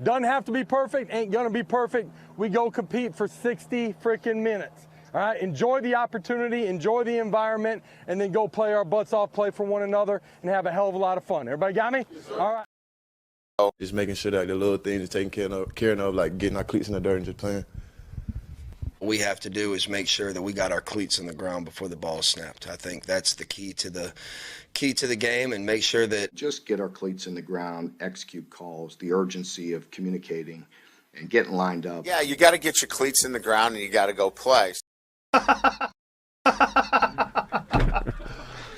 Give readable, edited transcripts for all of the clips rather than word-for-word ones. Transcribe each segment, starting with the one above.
Doesn't have to be perfect, ain't gonna be perfect. We go compete for 60 freaking minutes. All right, enjoy the opportunity, enjoy the environment, and then go play our butts off, play for one another, and have a hell of a lot of fun. Everybody got me? Yes, all right. Just making sure that the little things are taken care of, like getting our cleats in the dirt and just playing. What we have to do is make sure that we got our cleats in the ground before the ball is snapped. I think that's the key to the game, and make sure that just get our cleats in the ground, execute calls, the urgency of communicating and getting lined up. Yeah, you got to get your cleats in the ground and you got to go play.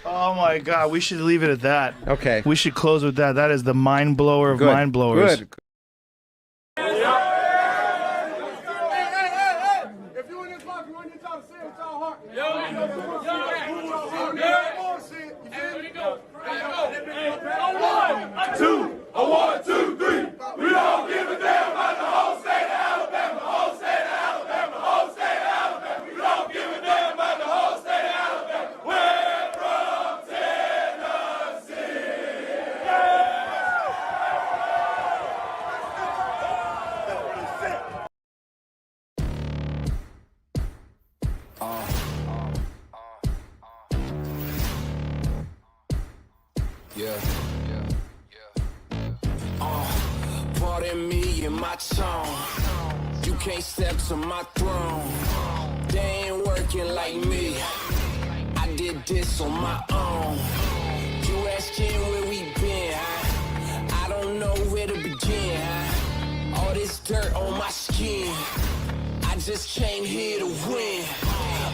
Oh my God, we should leave it at that. Okay. We should close with that. That is the mind blower of mind blowers. Good. If you in this locker room, you try to say it with y'all heart. A one, two, three. We don't give a damn about the whole state of Alabama. Whole state of Alabama. Whole state of Alabama. We don't give a damn about the whole state of Alabama. We're from Tennessee. Pardon me and my tone. You can't step to my throne. They ain't working like me. I did this on my own. You asking where we been, huh? I don't know where to begin, huh? All this dirt on my skin. I just came here to win.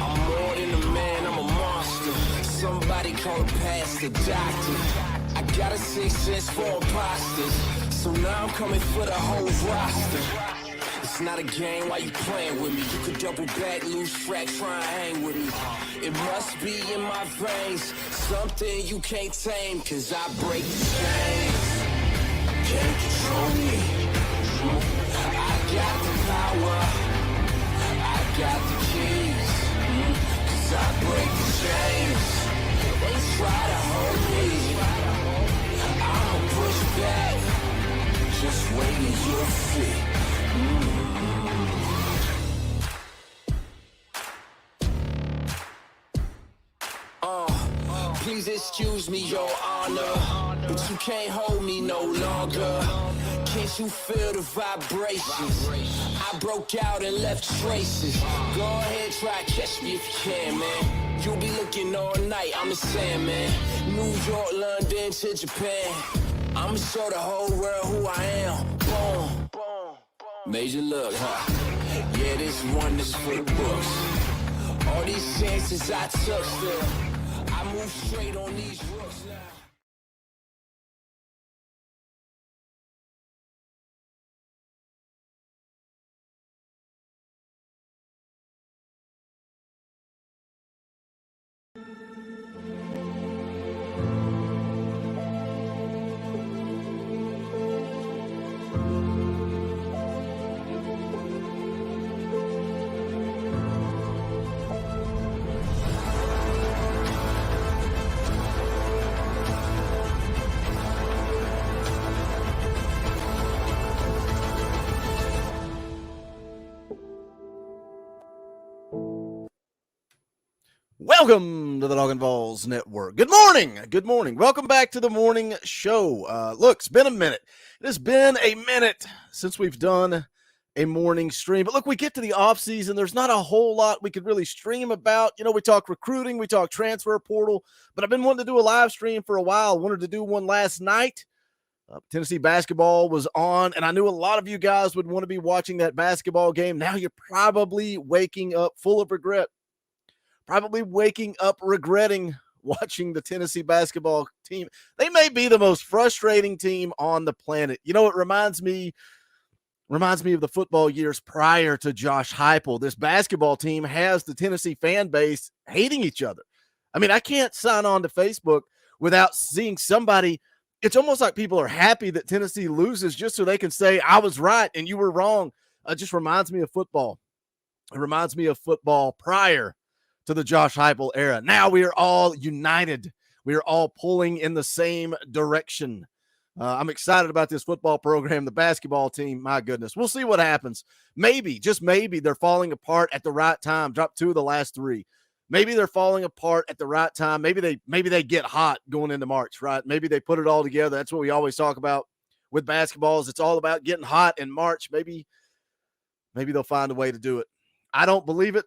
I'm more than a man, I'm a monster. Somebody call a pastor, doctor. I got a 6 cents for imposters. So now I'm coming for the whole roster. It's not a game, why you playing with me? You could double back, lose track, try and hang with me. It must be in my veins, something you can't tame, cause I break the chains. Can't control me. I got the power, I got the keys, cause I break the chains. They try to hold me, I'ma push back. Just wait and you'll see. Please excuse me, your honor, but you can't hold me no longer. Can't you feel the vibrations? I broke out and left traces. Go ahead, try to catch me if you can, man. You'll be looking all night, I'm a Sandman. New York, London to Japan. I'ma show the whole world who I am. Boom, boom. Major look, huh? Yeah, this one is for the books. All these chances I took still. I move straight on these rooks now. Welcome to the Talkin VAWLS Network. Good morning. Good morning. Welcome back to the morning show. Look, it's been a minute. It has been a minute since we've done a morning stream. But look, we get to the off season. There's not a whole lot we could really stream about. You know, we talk recruiting, we talk transfer portal, but I've been wanting to do a live stream for a while. Wanted to do one last night. Tennessee basketball was on, and I knew a lot of you guys would want to be watching that basketball game. Now you're probably waking up full of regret. Probably waking up regretting watching the Tennessee basketball team. They may be the most frustrating team on the planet. You know, it reminds me of the football years prior to Josh Heupel. This basketball team has the Tennessee fan base hating each other. I mean, I can't sign on to Facebook without seeing somebody. It's almost like people are happy that Tennessee loses just so they can say, I was right and you were wrong. It just reminds me of football. It reminds me of football prior to the Josh Heupel era. Now we are all united. We are all pulling in the same direction. I'm excited about this football program. The basketball team, my goodness. We'll see what happens. Maybe, just maybe, they're falling apart at the right time. Dropped 2 of the last 3. Maybe they're falling apart at the right time. Maybe they get hot going into March, right? Maybe they put it all together. That's what we always talk about with basketballs. It's all about getting hot in March. Maybe they'll find a way to do it. I don't believe it.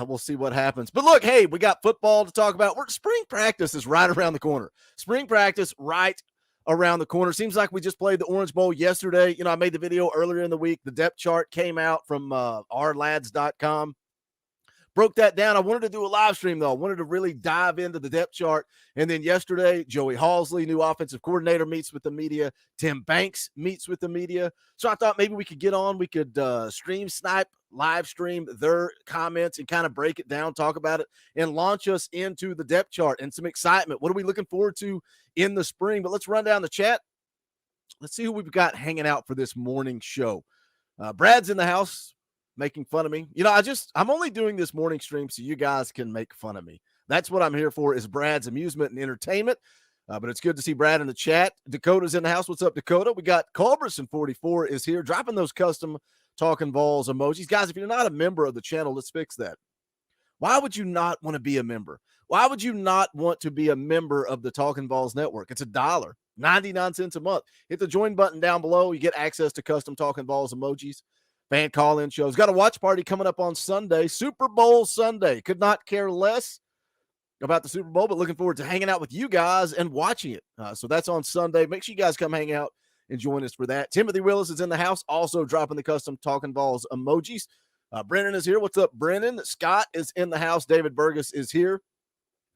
We'll see what happens. But look, hey, we got football to talk about. Spring practice is right around the corner. Spring practice right around the corner. Seems like we just played the Orange Bowl yesterday. I made the video earlier in the week. The depth chart came out from ourlads.com. Broke that down. I wanted to do a live stream, though. I wanted to really dive into the depth chart. And then yesterday, Joey Halzle, new offensive coordinator, meets with the media. Tim Banks meets with the media. So I thought maybe we could get on. We could live stream their comments and kind of break it down, talk about it, and launch us into the depth chart and some excitement. What are we looking forward to in the spring? But let's run down the chat. Let's see who we've got hanging out for this morning show. Brad's in the house, making fun of me. I'm only doing this morning stream so you guys can make fun of me. That's what I'm here for, is Brad's amusement and entertainment. But it's good to see Brad in the chat. Dakota's in the house. What's up, Dakota? We got Culberson44 is here, dropping those custom Talkin VAWLS emojis. Guys, if you're not a member of the channel, let's fix that. Why would you not want to be a member? Why would you not want to be a member of the Talkin VAWLS network? It's $1.99 a month. Hit the join button down below. You get access to custom Talkin VAWLS emojis. Fan call-in shows. Got a watch party coming up on Sunday, Super Bowl Sunday. Could not care less about the Super Bowl, but looking forward to hanging out with you guys and watching it. So that's on Sunday. Make sure you guys come hang out and join us for that. Timothy Willis is in the house, also dropping the custom Talkin VAWLS emojis. Brennan is here. What's up, Brennan? Scott is in the house. David Burgess is here.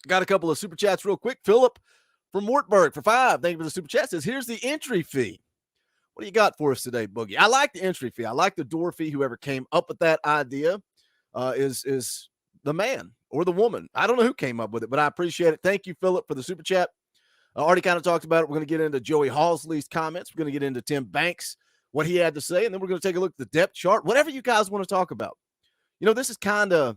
Got a couple of super chats real quick. Philip from Wartburg for 5. Thank you for the super chat. Says, here's the entry fee. What do you got for us today, Boogie? I like the entry fee. I like the door fee. Whoever came up with that idea is the man or the woman. I don't know who came up with it, but I appreciate it. Thank you, Philip, for the super chat. I already kind of talked about it. We're going to get into Joey Halzle's comments. We're going to get into Tim Banks, what he had to say, and then we're going to take a look at the depth chart, whatever you guys want to talk about. This is kind of,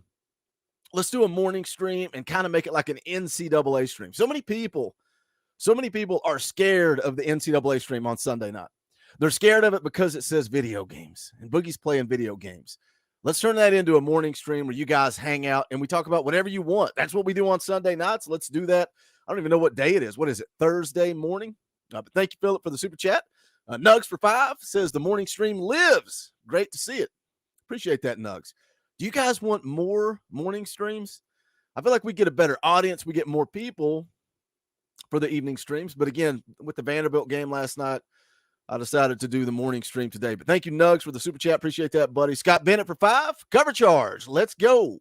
let's do a morning stream and kind of make it like an NCAA stream. So many people are scared of the NCAA stream on Sunday night. They're scared of it because it says video games, and Boogie's playing video games. Let's turn that into a morning stream where you guys hang out and we talk about whatever you want. That's what we do on Sunday nights. Let's do that. I don't even know what day it is. What is it? Thursday morning? But thank you, Philip, for the super chat. Nugs for 5 says the morning stream lives. Great to see it. Appreciate that, Nugs. Do you guys want more morning streams? I feel like we get a better audience. We get more people for the evening streams. But again, with the Vanderbilt game last night, I decided to do the morning stream today. But thank you, Nugs, for the super chat. Appreciate that, buddy. Scott Bennett for 5. Cover charge. Let's go.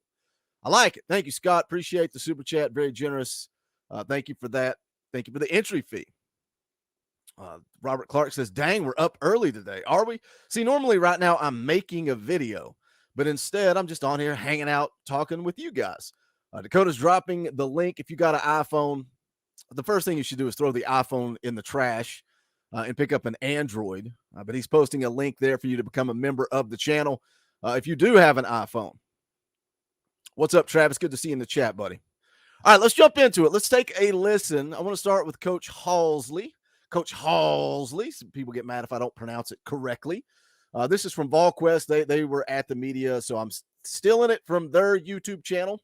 I like it. Thank you, Scott. Appreciate the super chat. Very generous. Thank you for that. Thank you for the entry fee. Robert Clark says, dang, we're up early today. Are we? See, normally right now I'm making a video, but instead I'm just on here hanging out, talking with you guys. Dakota's dropping the link. If you got an iPhone, the first thing you should do is throw the iPhone in the trash and pick up an Android. But he's posting a link there for you to become a member of the channel if you do have an iPhone. What's up, Travis? Good to see you in the chat, buddy. All right, let's jump into it. Let's take a listen. I want to start with Coach Halzle. Coach Halzle. Some people get mad if I don't pronounce it correctly. This is from VolQuest. They were at the media, so I'm stealing it from their YouTube channel.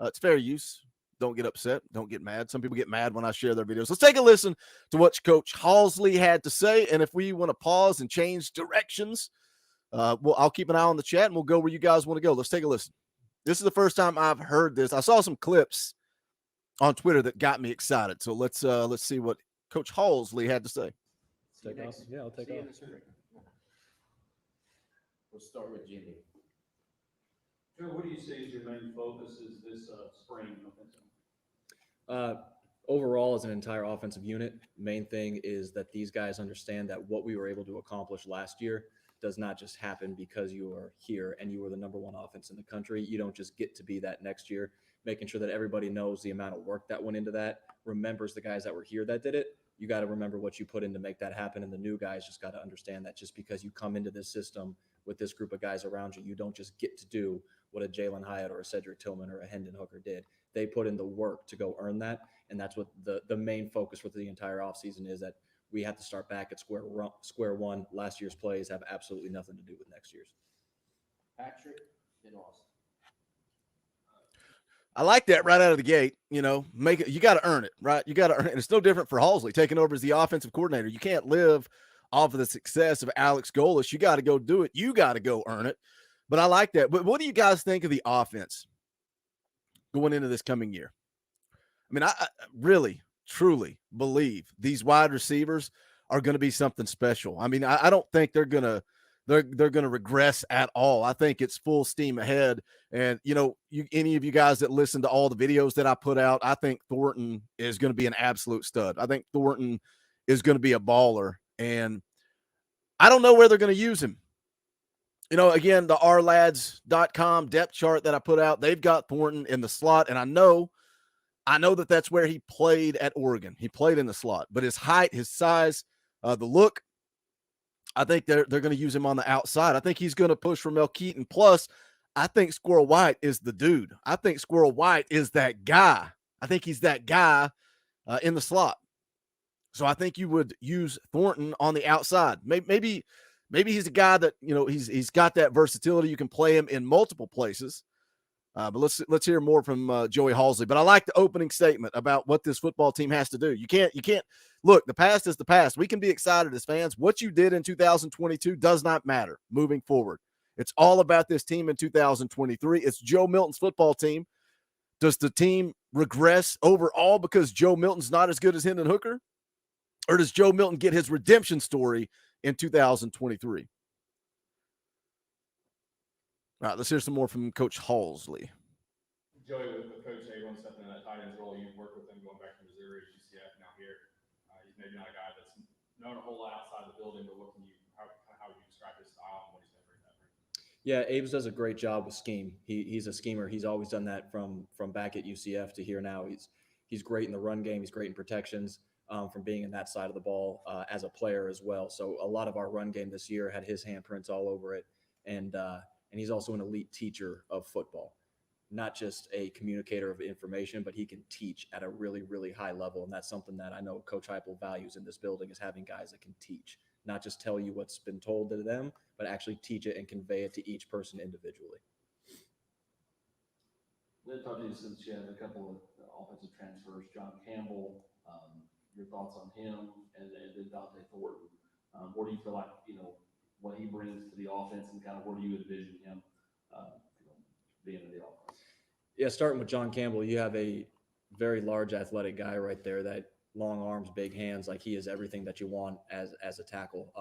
It's fair use. Don't get upset. Don't get mad. Some people get mad when I share their videos. Let's take a listen to what Coach Halzle had to say. And if we want to pause and change directions, I'll keep an eye on the chat and we'll go where you guys want to go. Let's take a listen. This is the first time I've heard this. I saw some clips on Twitter that got me excited. So let's see what Coach Halzle had to say. Take off. Yeah, I'll take off. We'll start with Jimmy. Joe, what do you say is your main focus is this spring offensive? Overall, as an entire offensive unit, main thing is that these guys understand that what we were able to accomplish last year does not just happen because you are here and you were the #1 offense in the country. You don't just get to be that next year. Making sure that everybody knows the amount of work that went into that, remembers the guys that were here that did it. You got to remember what you put in to make that happen. And the new guys just got to understand that just because you come into this system with this group of guys around you, you don't just get to do what a Jalen Hyatt or a Cedric Tillman or a Hendon Hooker did. They put in the work to go earn that. And that's what the main focus for the entire offseason is, that we have to start back at square one. Last year's plays have absolutely nothing to do with next year's. Patrick and Austin. I like that right out of the gate. You know, make it. You got to earn it, right? You got to earn it. And it's no different for Halzle taking over as the offensive coordinator. You can't live off of the success of Alex Golesh. You got to go do it. You got to go earn it. But I like that. But what do you guys think of the offense going into this coming year? I mean, I really, truly believe these wide receivers are going to be something special. I mean, I don't think they're going to regress at all. I think it's full steam ahead. And, you know, any of you guys that listen to all the videos that I put out, I think Thornton is going to be an absolute stud. I think Thornton is going to be a baller. And I don't know where they're going to use him. You know, again, the rlads.com depth chart that I put out, they've got Thornton in the slot. And I know that that's where he played at Oregon. He played in the slot. But his height, his size, the look, I think they're going to use him on the outside. I think he's going to push for Mel Keaton. Plus, I think Squirrel White is the dude. I think Squirrel White is that guy. I think he's that guy in the slot. So I think you would use Thornton on the outside. Maybe he's a guy that, you know, he's got that versatility. You can play him in multiple places. But let's hear more from Joey Halzle. But I like the opening statement about what this football team has to do. You can't look. The past is the past. We can be excited as fans. What you did in 2022 does not matter moving forward. It's all about this team in 2023. It's Joe Milton's football team. Does the team regress overall because Joe Milton's not as good as Hendon Hooker, or does Joe Milton get his redemption story in 2023? All right, let's hear some more from Coach Halzle. Joey, with Coach Abrams stepping in that tight end's role, you've worked with him going back to Missouri, UCF, now here. He's maybe not a guy that's known a whole lot outside the building, but how would you describe his style and what he's going to bring that? Yeah, Abrams does a great job with scheme. He's a schemer. He's always done that from back at UCF to here now. He's great in the run game. He's great in protections from being in that side of the ball as a player as well. So a lot of our run game this year had his handprints all over it, and he's also an elite teacher of football, not just a communicator of information, but he can teach at a really, really high level. And that's something that I know Coach Heupel values in this building, is having guys that can teach, not just tell you what's been told to them, but actually teach it and convey it to each person individually. Then talk to you since you have a couple of offensive transfers, John Campbell, your thoughts on him, and then Dante Thornton. Where do you feel like, what he brings to the offense, and kind of where do you envision him being in the offense? Yeah, starting with John Campbell, you have a very large athletic guy right there, that long arms, big hands, like he is everything that you want as a tackle.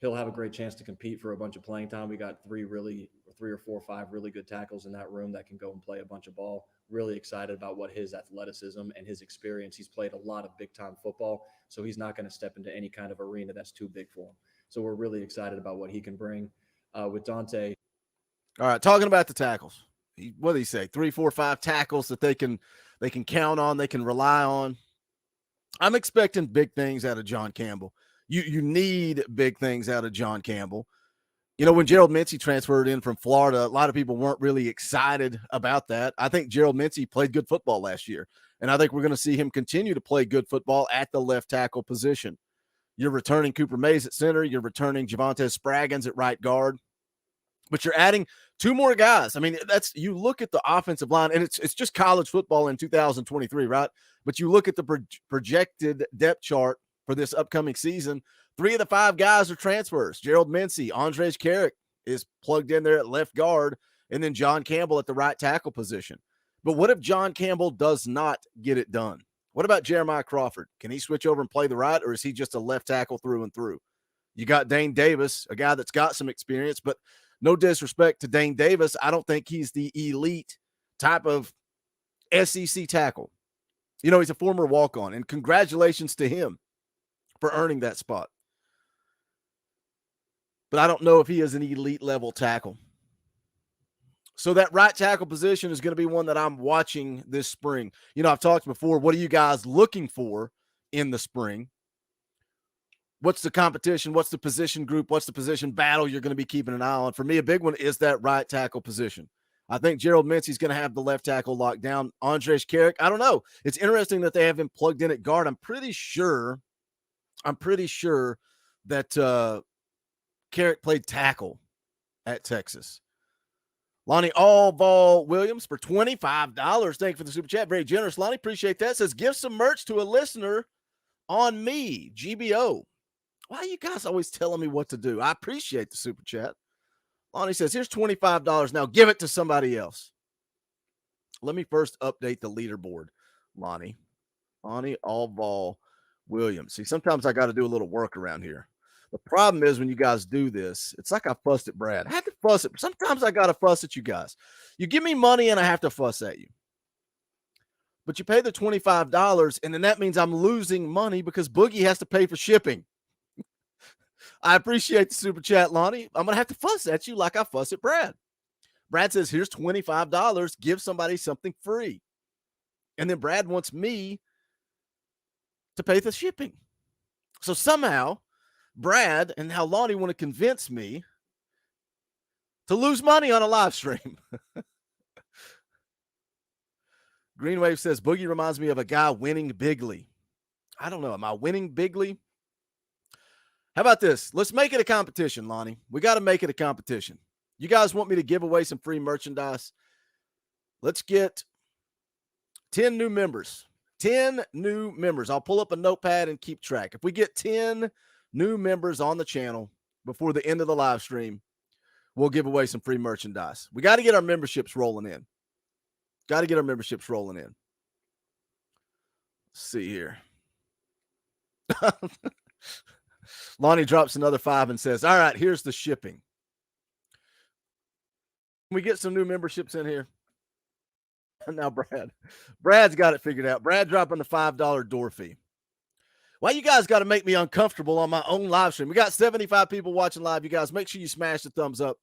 He'll have a great chance to compete for a bunch of playing time. We got 3 or 4 or 5 really good tackles in that room that can go and play a bunch of ball. Really excited about what his athleticism and his experience. He's played a lot of big-time football, so he's not going to step into any kind of arena that's too big for him. So we're really excited about what he can bring with Dante. All right, talking about the tackles. What did he say? 3, 4, 5 tackles that they can count on, they can rely on. I'm expecting big things out of John Campbell. You need big things out of John Campbell. You know, when Gerald Mincey transferred in from Florida, a lot of people weren't really excited about that. I think Gerald Mincey played good football last year, and I think we're going to see him continue to play good football at the left tackle position. You're returning Cooper Mays at center. You're returning Javonte Spraggins at right guard. But you're adding 2 more guys. I mean, you look at the offensive line, and it's just college football in 2023, right? But you look at the projected depth chart for this upcoming season. 3 of the 5 guys are transfers. Gerald Mincey, Andrej Carrick is plugged in there at left guard, and then John Campbell at the right tackle position. But what if John Campbell does not get it done? What about Jeremiah Crawford? Can he switch over and play the right, or is he just a left tackle through and through? You got Dane Davis, a guy that's got some experience, but no disrespect to Dane Davis, I don't think he's the elite type of SEC tackle. You know, he's a former walk-on, and congratulations to him for earning that spot. But I don't know if he is an elite level tackle. So that right tackle position is going to be one that I'm watching this spring. You know, I've talked before, what are you guys looking for in the spring? What's the competition? What's the position group? What's the position battle you're going to be keeping an eye on? For me, a big one is that right tackle position. I think Gerald Mincey's going to have the left tackle locked down. Andrej Carrick, I don't know. It's interesting that they have him plugged in at guard. I'm pretty sure I'm pretty sure that Carrick played tackle at Texas. Lonnie Allball Williams for $25. Thank you for the super chat. Very generous, Lonnie. Appreciate that. Says, give some merch to a listener on me, GBO. Why are you guys always telling me what to do? I appreciate the super chat. Lonnie says, here's $25. Now give it to somebody else. Let me first update the leaderboard, Lonnie. Lonnie Allball Williams. See, sometimes I got to do a little work around here. The problem is when you guys do this, it's like I fussed at Brad. I had to fuss at. Sometimes I got to fuss at you guys. You give me money and I have to fuss at you. But you pay the $25, and then that means I'm losing money because Boogie has to pay for shipping. I appreciate the super chat, Lonnie. I'm going to have to fuss at you like I fuss at Brad. Brad says, here's $25. Give somebody something free. And then Brad wants me to pay the shipping. So somehow, Brad and how Lonnie want to convince me to lose money on a live stream. Green Wave says, Boogie reminds me of a guy winning bigly. I don't know. Am I winning bigly? How about this? Let's make it a competition, Lonnie. We got to make it a competition. You guys want me to give away some free merchandise? Let's get 10 new members. 10 new members. I'll pull up a notepad and keep track. If we get 10 new members on the channel before the end of the live stream, we'll give away some free merchandise. We got to get our memberships rolling in. Got to get our memberships rolling in. Let's see here. Lonnie drops another 5 and says, all right, here's the shipping. Can we get some new memberships in here? Now, Brad's got it figured out. Brad dropping the $5 door fee. Why you guys got to make me uncomfortable on my own live stream? We got 75 people watching live. You guys, make sure you smash the thumbs up.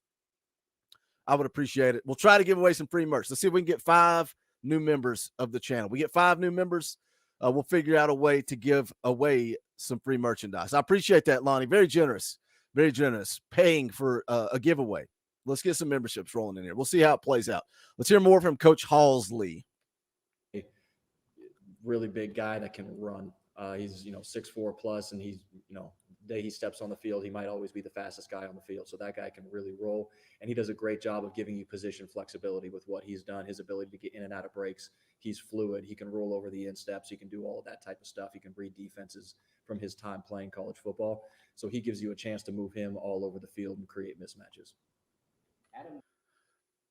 I would appreciate it. We'll try to give away some free merch. Let's see if we can get 5 new members of the channel. We get 5 new members. We'll figure out a way to give away some free merchandise. I appreciate that, Lonnie. Very generous. Very generous. Paying for a giveaway. Let's get some memberships rolling in here. We'll see how it plays out. Let's hear more from Coach Halzle. Really big guy that can run. He's 6'4" plus, and he's the day he steps on the field, he might always be the fastest guy on the field. So that guy can really roll, and he does a great job of giving you position flexibility with what he's done. His ability to get in and out of breaks. He's fluid. He can roll over the insteps. He can do all of that type of stuff. He can read defenses from his time playing college football. So he gives you a chance to move him all over the field and create mismatches.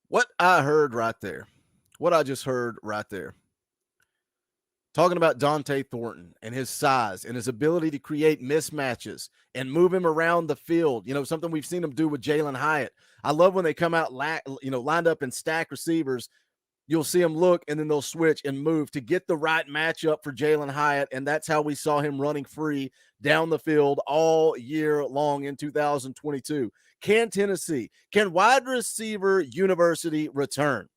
What I heard right there, what I just heard right there, talking about Dante Thornton and his size and his ability to create mismatches and move him around the field, something we've seen him do with Jalen Hyatt. I love when they come out, lined up and stack receivers. You'll see them look, and then they'll switch and move to get the right matchup for Jalen Hyatt, and that's how we saw him running free down the field all year long in 2022. Can wide receiver university return?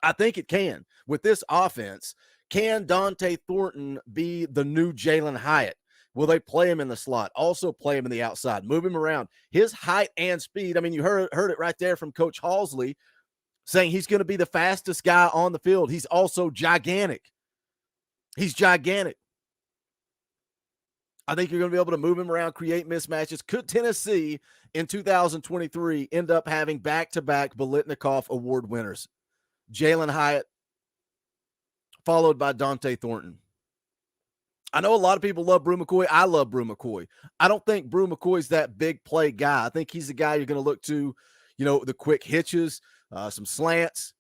I think it can. With this offense, can Dante Thornton be the new Jalen Hyatt? Will they play him in the slot? Also play him in the outside, move him around. His height and speed, you heard it right there from Coach Halzle, saying he's going to be the fastest guy on the field. He's also gigantic. He's gigantic. I think you're going to be able to move him around, create mismatches. Could Tennessee in 2023 end up having back-to-back Biletnikoff Award winners? Jalen Hyatt, followed by Dante Thornton. I know a lot of people love Brew McCoy. I love Brew McCoy. I don't think Brew McCoy's that big play guy. I think he's the guy you're going to look to, the quick hitches, some slants,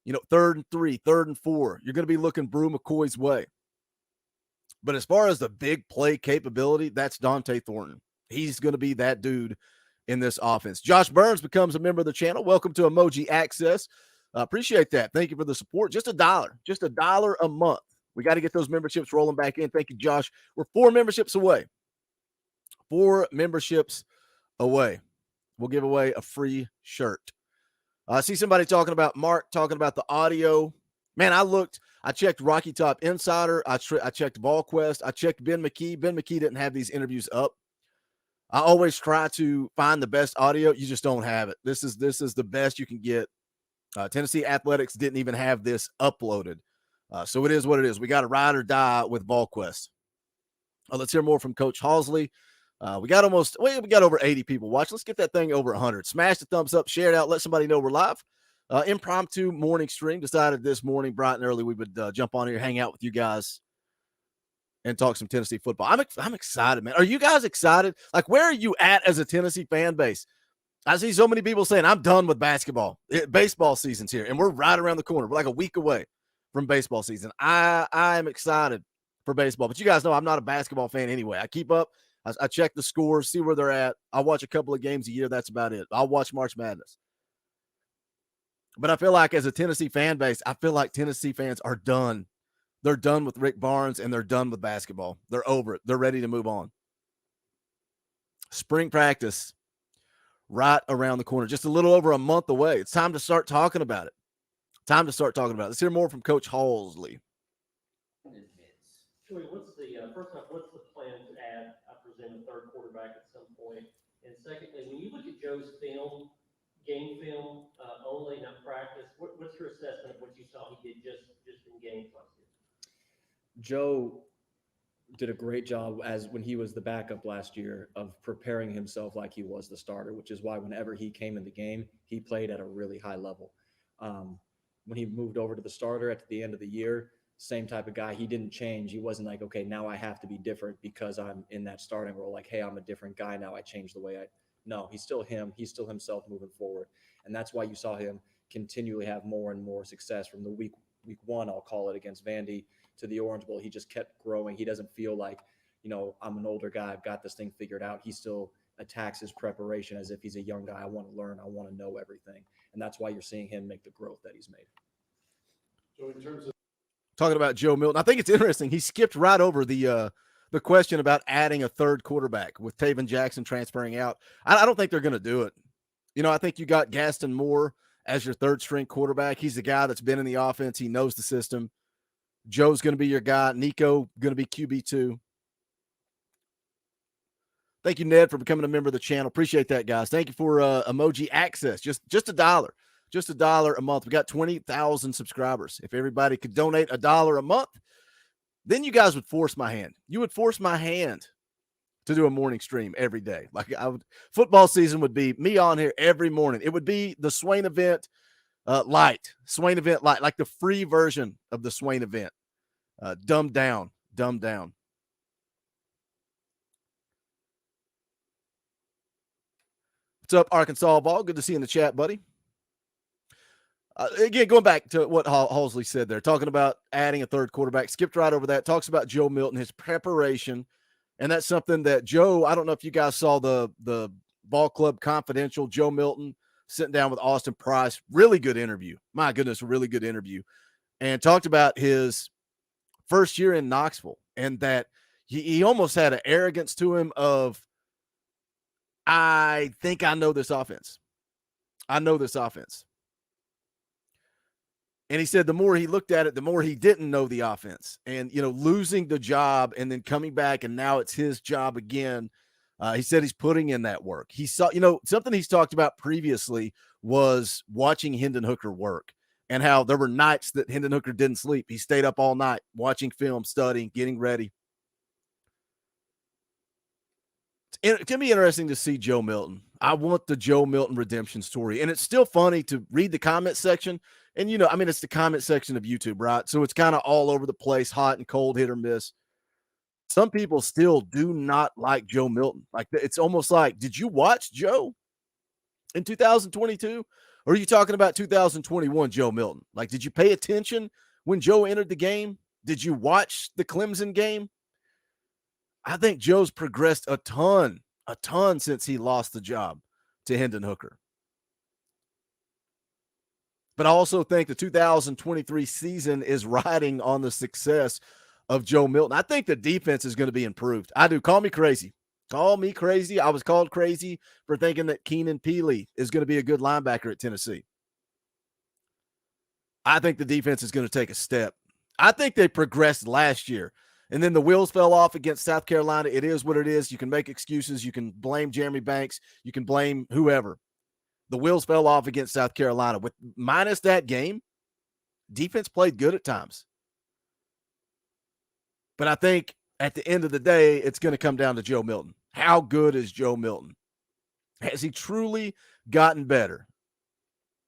3rd and 3, 3rd and 4. You're going to be looking Brew McCoy's way. But as far as the big play capability, that's Dante Thornton. He's going to be that dude in this offense. Josh Burns becomes a member of the channel. Welcome to Emoji Access. Appreciate that. Thank you for the support. Just $1 a month. We got to get those memberships rolling back in. Thank you, Josh. We're 4 memberships away. 4 memberships away. We'll give away a free shirt. I see somebody talking about Mark, talking about the audio. Man, I checked Rocky Top Insider. I checked VolQuest. I checked Ben McKee. Ben McKee didn't have these interviews up. I always try to find the best audio. You just don't have it. This is the best you can get. Tennessee Athletics didn't even have this uploaded. So it is what it is. We got to ride or die with VolQuest. Let's hear more from Coach Halzle. We got over 80 people watching. Let's get that thing over 100. Smash the thumbs up, share it out, let somebody know we're live. Impromptu morning stream. Decided this morning, bright and early, we would jump on here, hang out with you guys, and talk some Tennessee football. I'm excited, man. Are you guys excited? Like, where are you at as a Tennessee fan base? I see so many people saying, I'm done with basketball. Baseball season's here, and we're right around the corner. We're like a week away from baseball season. I am excited for baseball, but you guys know I'm not a basketball fan anyway. I keep up. I check the scores, see where they're at. I watch a couple of games a year. That's about it. I'll watch March Madness. But I feel like as a Tennessee fan base, I feel like Tennessee fans are done. They're done with Rick Barnes, and they're done with basketball. They're over it. They're ready to move on. Spring practice right around the corner, just a little over a month away. It's time to start talking about it. Let's hear more from Coach Halzle. Joey, first off, what's the plan to add, I presume, a third quarterback at some point? And secondly, when you look at Joe's film, game film only, not practice, what's your assessment of what you saw he did just in games last year? Joe did a great job as when he was the backup last year of preparing himself like he was the starter, which is why whenever he came in the game, he played at a really high level. When he moved over to the starter at the end of the year, same type of guy. He didn't change. He wasn't like, okay, now I have to be different because I'm in that starting role. Like, hey, I'm a different guy now. I changed the way no, he's still him. He's still himself moving forward. And that's why you saw him continually have more and more success from the week one, I'll call it, against Vandy to the Orange Bowl. He just kept growing. He doesn't feel like, I'm an older guy. I've got this thing figured out. He still attacks his preparation as if he's a young guy. I want to learn. I want to know everything. And that's why you're seeing him make the growth that he's made. So in terms of Talking about Joe Milton, I think it's interesting. He skipped right over the question about adding a third quarterback with Taven Jackson transferring out. I don't think they're going to do it. I think you got Gaston Moore as your third string quarterback. He's the guy that's been in the offense. He knows the system. Joe's going to be your guy. Nico going to be QB2. Thank you, Ned, for becoming a member of the channel. Appreciate that, guys. Thank you for emoji access. Just $1. Just $1 a month. We got 20,000 subscribers. If everybody could donate $1 a month, then you guys would force my hand. You would force my hand to do a morning stream every day. Like football season would be me on here every morning. It would be the Swain event light, like the free version of the Swain event. Dumbed down. What's up, Arkansas Ball? Good to see you in the chat, buddy. Again, going back to what Halzle said there, talking about adding a third quarterback, skipped right over that, talks about Joe Milton, his preparation, and that's something that Joe, I don't know if you guys saw the Ball Club Confidential, Joe Milton sitting down with Austin Price, really good interview. My goodness, really good interview. And talked about his first year in Knoxville and that he almost had an arrogance to him of, I think I know this offense. And he said the more he looked at it, the more he didn't know the offense. And, losing the job and then coming back and now it's his job again. He said he's putting in that work. He saw, something he's talked about previously was watching Hendon Hooker work and how there were nights that Hendon Hooker didn't sleep. He stayed up all night watching film, studying, getting ready. It can be interesting to see Joe Milton. I want the Joe Milton redemption story. And it's still funny to read the comment section. And, it's the comment section of YouTube, right? So it's kind of all over the place, hot and cold, hit or miss. Some people still do not like Joe Milton. Like, it's almost like, did you watch Joe in 2022? Or are you talking about 2021 Joe Milton? Like, did you pay attention when Joe entered the game? Did you watch the Clemson game? I think Joe's progressed a ton since he lost the job to Hendon Hooker. But I also think the 2023 season is riding on the success of Joe Milton. I think the defense is going to be improved. I do. Call me crazy. I was called crazy for thinking that Keenan Peely is going to be a good linebacker at Tennessee. I think the defense is going to take a step. I think they progressed last year. And then the wheels fell off against South Carolina. It is what it is. You can make excuses. You can blame Jeremy Banks. You can blame whoever. The wheels fell off against South Carolina. With minus that game, defense played good at times. But I think at the end of the day, it's going to come down to Joe Milton. How good is Joe Milton? Has he truly gotten better?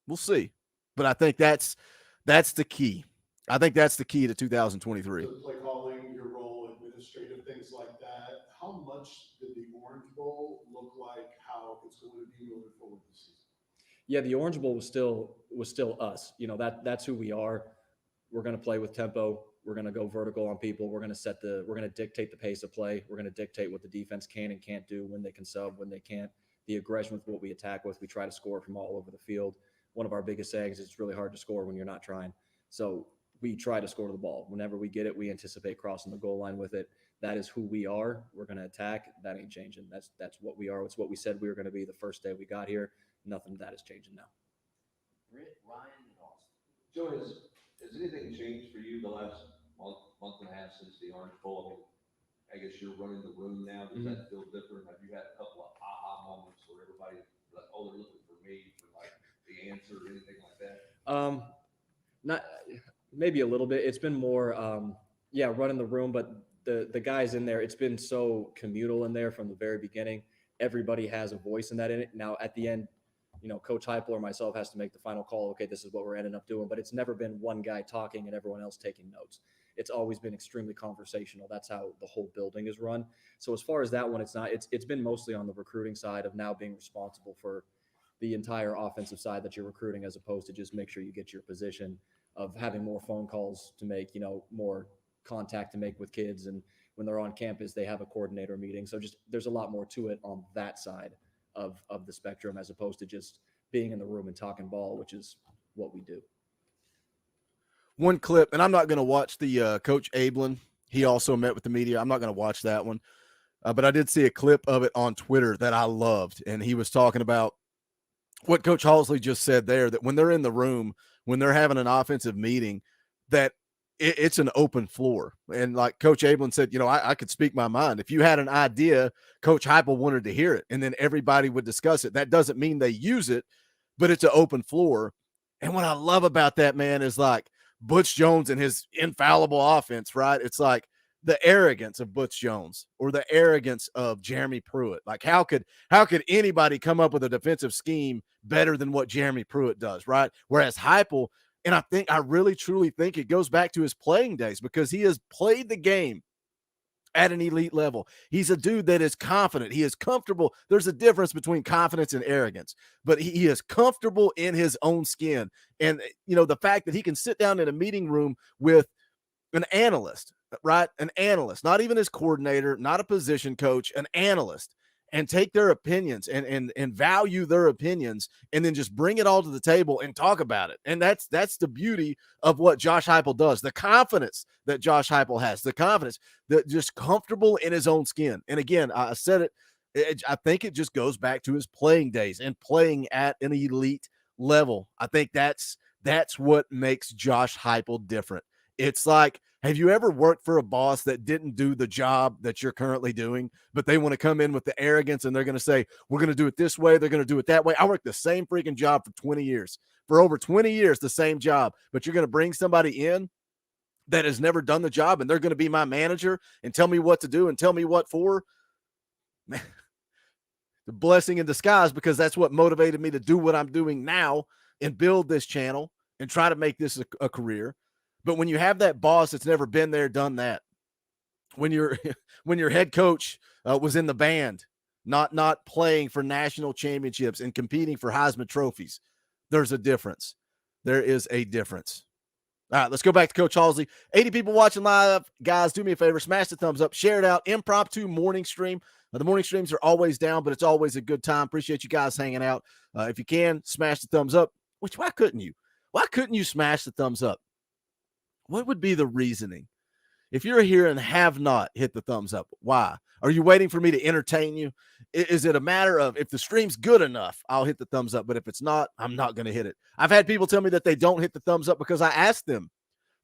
We'll see. But I think that's the key. I think that's the key to 2023. The play calling, your role, administrative things like that. How much did the Orange Bowl look like how it's going to be moving forward this season? Yeah, the Orange Bowl was still us. You know, that's who we are. We're going to play with tempo. We're going to go vertical on people. We're going to dictate the pace of play. We're going to dictate what the defense can and can't do, when they can sub, when they can't. The aggression with what we attack with, we try to score from all over the field. One of our biggest sayings is it's really hard to score when you're not trying. So we try to score the ball. Whenever we get it, we anticipate crossing the goal line with it. That is who we are. We're going to attack. That ain't changing. That's what we are. It's what we said we were going to be the first day we got here. Nothing of that is changing now. Britt, Ryan, and Austin. Joe, has anything changed for you the last month and a half since the Orange Bowl? I guess you're running the room now. Does that feel different? Have you had a couple of aha moments where everybody's like, oh, they're looking for me for like the answer or anything like that? Not maybe a little bit. It's been more, running the room, but the guys in there, it's been so communal in there from the very beginning. Everybody has a voice in that in it. Now at the end, you know, Coach Heupel or myself has to make the final call. Okay, this is what we're ending up doing, but it's never been one guy talking and everyone else taking notes. It's always been extremely conversational. That's how the whole building is run. So as far as that one, it's been mostly on the recruiting side of now being responsible for the entire offensive side that you're recruiting, as opposed to just make sure you get your position, of having more phone calls to make, you know, more contact to make with kids. And when they're on campus, they have a coordinator meeting. So just, there's a lot more to it on that side of the spectrum, as opposed to just being in the room and talking ball, which is what we do. One clip, and I'm not going to watch the Coach Ablin. He also met with the media. I'm not going to watch that one. But I did see a clip of it on Twitter that I loved. And he was talking about what Coach Halzle just said there, that when they're in the room, when they're having an offensive meeting, that it's an open floor. And like Coach Ablin said, you know, I could speak my mind. If you had an idea, Coach Heupel wanted to hear it, and then everybody would discuss it. That doesn't mean they use it, but it's an open floor. And what I love about that, man, is like Butch Jones and his infallible offense, right? It's like the arrogance of Butch Jones or the arrogance of Jeremy Pruitt. Like how could anybody come up with a defensive scheme better than what Jeremy Pruitt does, right? Whereas Heupel, and I really truly think it goes back to his playing days, because he has played the game at an elite level. He's a dude that is confident. He is comfortable. There's a difference between confidence and arrogance, but he is comfortable in his own skin. And, you know, the fact that he can sit down in a meeting room with an analyst, right? An analyst, not even his coordinator, not a position coach, an analyst, and take their opinions and value their opinions, and then just bring it all to the table and talk about it. And that's the beauty of what Josh Heupel does. The confidence that Josh Heupel has, the confidence that just comfortable in his own skin. And again, I said it, I think it just goes back to his playing days and playing at an elite level. I think that's what makes Josh Heupel different. It's like, have you ever worked for a boss that didn't do the job that you're currently doing, but they want to come in with the arrogance and they're going to say, we're going to do it this way, they're going to do it that way? I worked the same freaking job for 20 years. For over 20 years, the same job. But you're going to bring somebody in that has never done the job, and they're going to be my manager and tell me what to do and tell me what for? Man, the blessing in disguise, because that's what motivated me to do what I'm doing now and build this channel and try to make this a career. But when you have that boss that's never been there, done that, when your head coach was in the band, not playing for national championships and competing for Heisman trophies, there's a difference. There is a difference. All right, let's go back to Coach Halzle. 80 people watching live. Guys, do me a favor, smash the thumbs up, share it out. Impromptu morning stream. The morning streams are always down, but it's always a good time. Appreciate you guys hanging out. If you can, smash the thumbs up. Why couldn't you? Why couldn't you smash the thumbs up? What would be the reasoning? If you're here and have not hit the thumbs up, why? Are you waiting for me to entertain you? Is it a matter of, if the stream's good enough, I'll hit the thumbs up, but if it's not, I'm not going to hit it? I've had people tell me that they don't hit the thumbs up because I asked them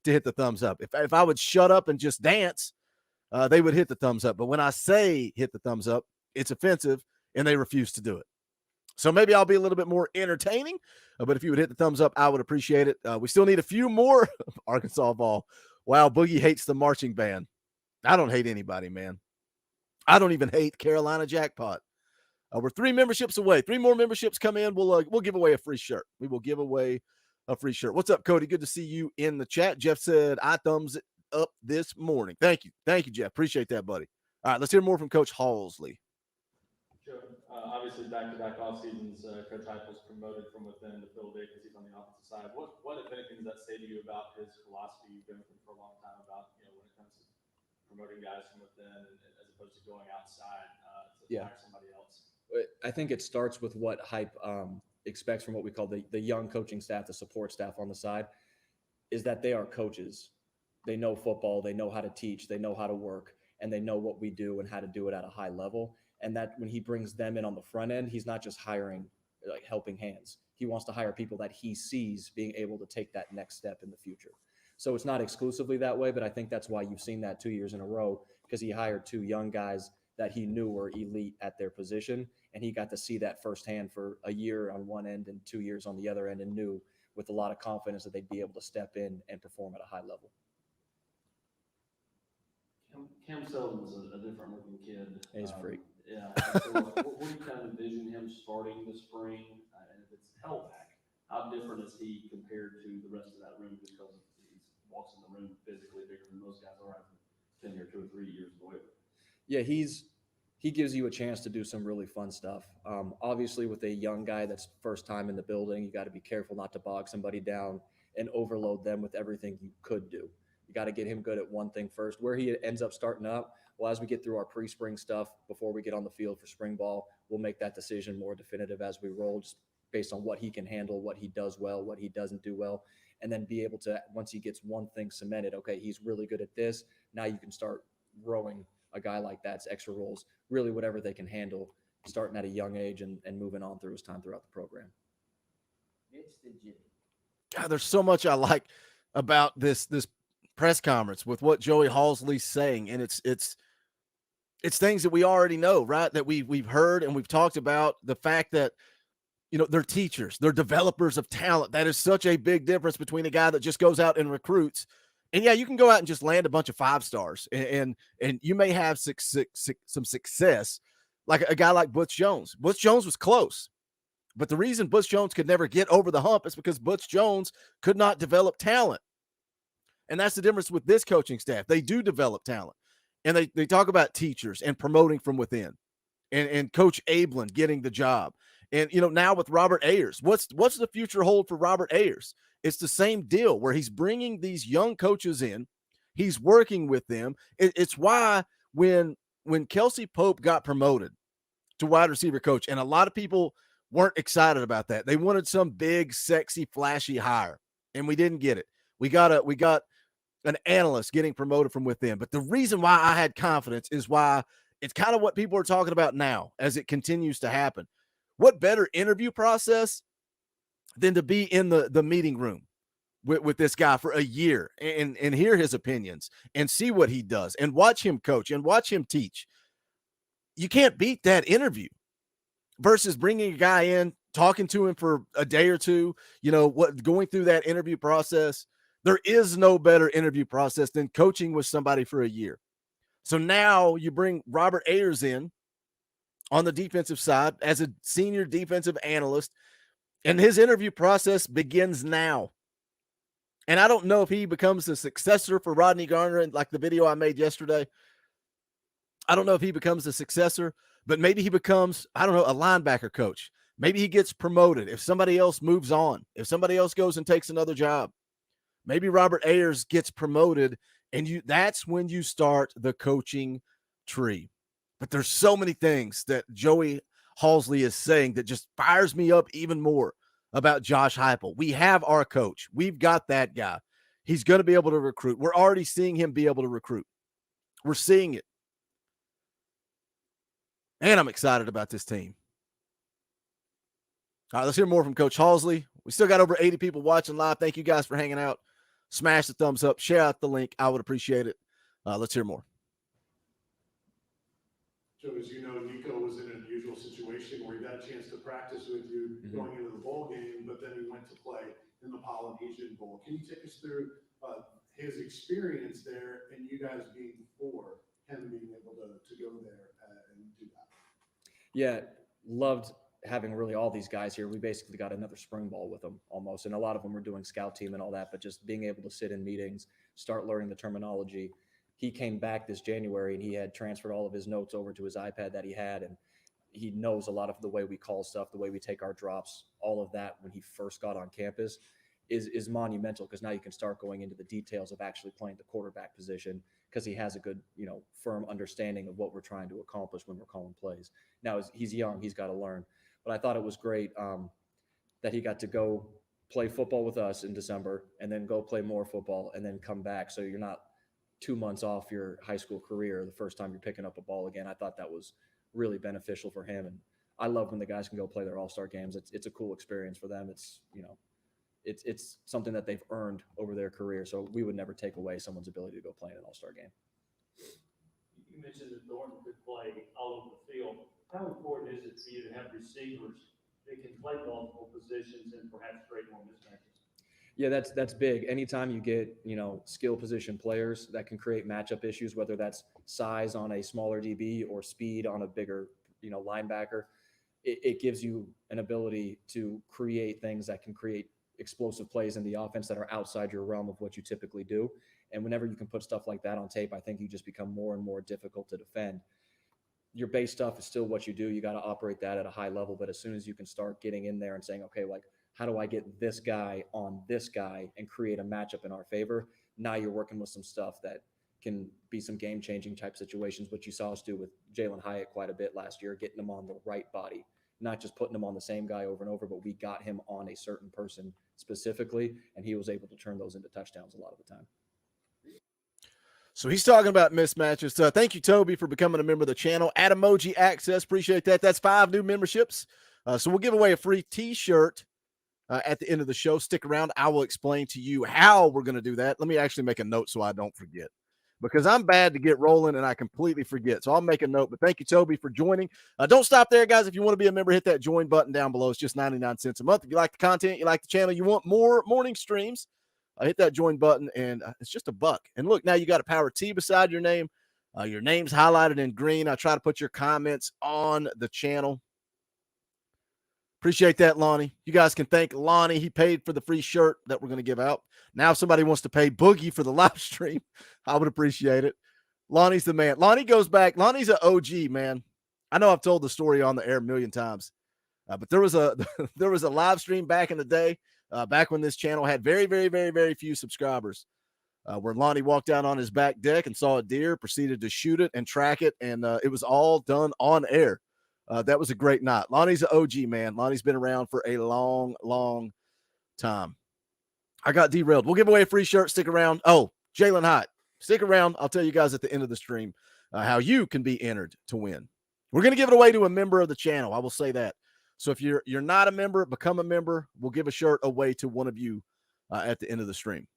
to hit the thumbs up. If I would shut up and just dance, they would hit the thumbs up. But when I say hit the thumbs up, it's offensive, and they refuse to do it. So maybe I'll be a little bit more entertaining, but if you would hit the thumbs up, I would appreciate it. We still need a few more. Arkansas ball. Wow, Boogie hates the marching band. I don't hate anybody, man. I don't even hate Carolina Jackpot. We're 3 memberships away. 3 more memberships come in. We'll give away a free shirt. We will give away a free shirt. What's up, Cody? Good to see you in the chat. Jeff said, I thumbs it up this morning. Thank you. Thank you, Jeff. Appreciate that, buddy. All right, let's hear more from Coach Halzle. Sure. Obviously, back-to-back off seasons, Coach Heupel's promoted from within to fill vacancies on the offensive side. What if anything, does that say to you about his philosophy? You've been with him for a long time about, when it comes to promoting guys from within as opposed to going outside to hire somebody else. I think it starts with what Hype expects from what we call the young coaching staff, the support staff on the side, is that they are coaches. They know football, they know how to teach, they know how to work, and they know what we do and how to do it at a high level. And that when he brings them in on the front end, he's not just hiring like helping hands. He wants to hire people that he sees being able to take that next step in the future. So it's not exclusively that way, but I think that's why you've seen that 2 years in a row, because he hired 2 young guys that he knew were elite at their position. And he got to see that firsthand for a year on one end and 2 years on the other end, and knew with a lot of confidence that they'd be able to step in and perform at a high level. Cam Seldon's a different looking kid. He's a freak. Yeah. So what do you kind of envision him starting this spring? And if it's held-back, how different is he compared to the rest of that room, because he walks in the room physically bigger than most guys are after 10 or 2 or 3 years away? Yeah, he gives you a chance to do some really fun stuff. Obviously, with a young guy that's first time in the building, you got to be careful not to bog somebody down and overload them with everything you could do. You got to get him good at one thing first. Where he ends up starting up, well, as we get through our pre-spring stuff, before we get on the field for spring ball, we'll make that decision more definitive as we roll, just based on what he can handle, what he does well, what he doesn't do well, and then be able to, once he gets one thing cemented, okay, he's really good at this, now you can start growing a guy like that's extra roles, really whatever they can handle, starting at a young age and moving on through his time throughout the program. God, there's so much I like about this press conference with what Joey Halzle's saying, and it's things that we already know, right? That we've heard and we've talked about. The fact that they're teachers, they're developers of talent. That is such a big difference between a guy that just goes out and recruits. And yeah, you can go out and just land a bunch of 5-stars, and you may have some success, like a guy like Butch Jones. Butch Jones was close, but the reason Butch Jones could never get over the hump is because Butch Jones could not develop talent. And that's the difference with this coaching staff. They do develop talent, and they talk about teachers and promoting from within, and Coach Ablin getting the job. And now with Robert Ayers, what's the future hold for Robert Ayers? It's the same deal where he's bringing these young coaches in, he's working with them. It's why when Kelsey Pope got promoted to wide receiver coach, and a lot of people weren't excited about that. They wanted some big, sexy, flashy hire, and we didn't get it. We got an analyst getting promoted from within. But the reason why I had confidence is why it's kind of what people are talking about now as it continues to happen. What better interview process than to be in the meeting room with this guy for a year and hear his opinions and see what he does and watch him coach and watch him teach. You can't beat that interview versus bringing a guy in, talking to him for a day or two, going through that interview process. There is no better interview process than coaching with somebody for a year. So now you bring Robert Ayers in on the defensive side as a senior defensive analyst, and his interview process begins now. And I don't know if he becomes the successor for Rodney Garner, and like the video I made yesterday. I don't know if he becomes the successor, but maybe he becomes, a linebacker coach. Maybe he gets promoted if somebody else moves on, if somebody else goes and takes another job. Maybe Robert Ayers gets promoted, and that's when you start the coaching tree. But there's so many things that Joey Halzle is saying that just fires me up even more about Josh Heupel. We have our coach. We've got that guy. He's going to be able to recruit. We're already seeing him be able to recruit. We're seeing it. And I'm excited about this team. All right, let's hear more from Coach Halzle. We still got over 80 people watching live. Thank you guys for hanging out. Smash the thumbs up. Share out the link. I would appreciate it. Let's hear more. Joe, as you know, Nico was in an unusual situation where he got a chance to practice with you going into the bowl game, but then he went to play in the Polynesian Bowl. Can you take us through his experience there and you guys being before him being able to go there and do that. Yeah, loved having really all these guys here. We basically got another spring ball with them almost, and a lot of them were doing scout team and all that, but just being able to sit in meetings, start learning the terminology. He came back this January and he had transferred all of his notes over to his iPad that he had, and he knows a lot of the way we call stuff, the way we take our drops, all of that when he first got on campus is monumental, because now you can start going into the details of actually playing the quarterback position, because he has a good, firm understanding of what we're trying to accomplish when we're calling plays. Now he's young, he's got to learn, but I thought it was great that he got to go play football with us in December and then go play more football and then come back. So you're not 2 months off your high school career the first time you're picking up a ball again. I thought that was really beneficial for him. And I love when the guys can go play their all-star games. It's a cool experience for them. It's, it's something that they've earned over their career. So we would never take away someone's ability to go play in an all-star game. You mentioned that Thornton could play all over the field. How important is it for you to have receivers that can play multiple positions and perhaps create more mismatches? Yeah, that's big. Anytime you get, skill position players that can create matchup issues, whether that's size on a smaller DB or speed on a bigger, linebacker, it gives you an ability to create things that can create explosive plays in the offense that are outside your realm of what you typically do. And whenever you can put stuff like that on tape, I think you just become more and more difficult to defend. Your base stuff is still what you do. You got to operate that at a high level. But as soon as you can start getting in there and saying, okay, like, how do I get this guy on this guy and create a matchup in our favor? Now you're working with some stuff that can be some game-changing type situations, which you saw us do with Jalen Hyatt quite a bit last year, getting him on the right body, not just putting him on the same guy over and over, but we got him on a certain person specifically, and he was able to turn those into touchdowns a lot of the time. So he's talking about mismatches. Thank you, Toby, for becoming a member of the channel. Add emoji access. Appreciate that. That's 5 new memberships. So we'll give away a free T-shirt at the end of the show. Stick around. I will explain to you how we're going to do that. Let me actually make a note so I don't forget, because I'm bad to get rolling and I completely forget. So I'll make a note. But thank you, Toby, for joining. Don't stop there, guys. If you want to be a member, hit that join button down below. It's just 99 cents a month. If you like the content, you like the channel, you want more morning streams, hit that join button, and it's just $1. And look, now you got a power T beside your name. Your name's highlighted in green. I try to put your comments on the channel. Appreciate that, Lonnie. You guys can thank Lonnie. He paid for the free shirt that we're going to give out. Now, if somebody wants to pay Boogie for the live stream, I would appreciate it. Lonnie's the man. Lonnie goes back. Lonnie's an OG, man. I know I've told the story on the air a million times, but there was a live stream back in the day, back when this channel had very, very, very, very few subscribers, where Lonnie walked out on his back deck and saw a deer, proceeded to shoot it and track it, and it was all done on air. That was a great night. Lonnie's an OG, man. Lonnie's been around for a long, long time. I got derailed. We'll give away a free shirt. Stick around. Oh, Jalen Hyatt. Stick around. I'll tell you guys at the end of the stream how you can be entered to win. We're going to give it away to a member of the channel. I will say that. So if you're not a member, become a member. We'll give a shirt away to one of you at the end of the stream.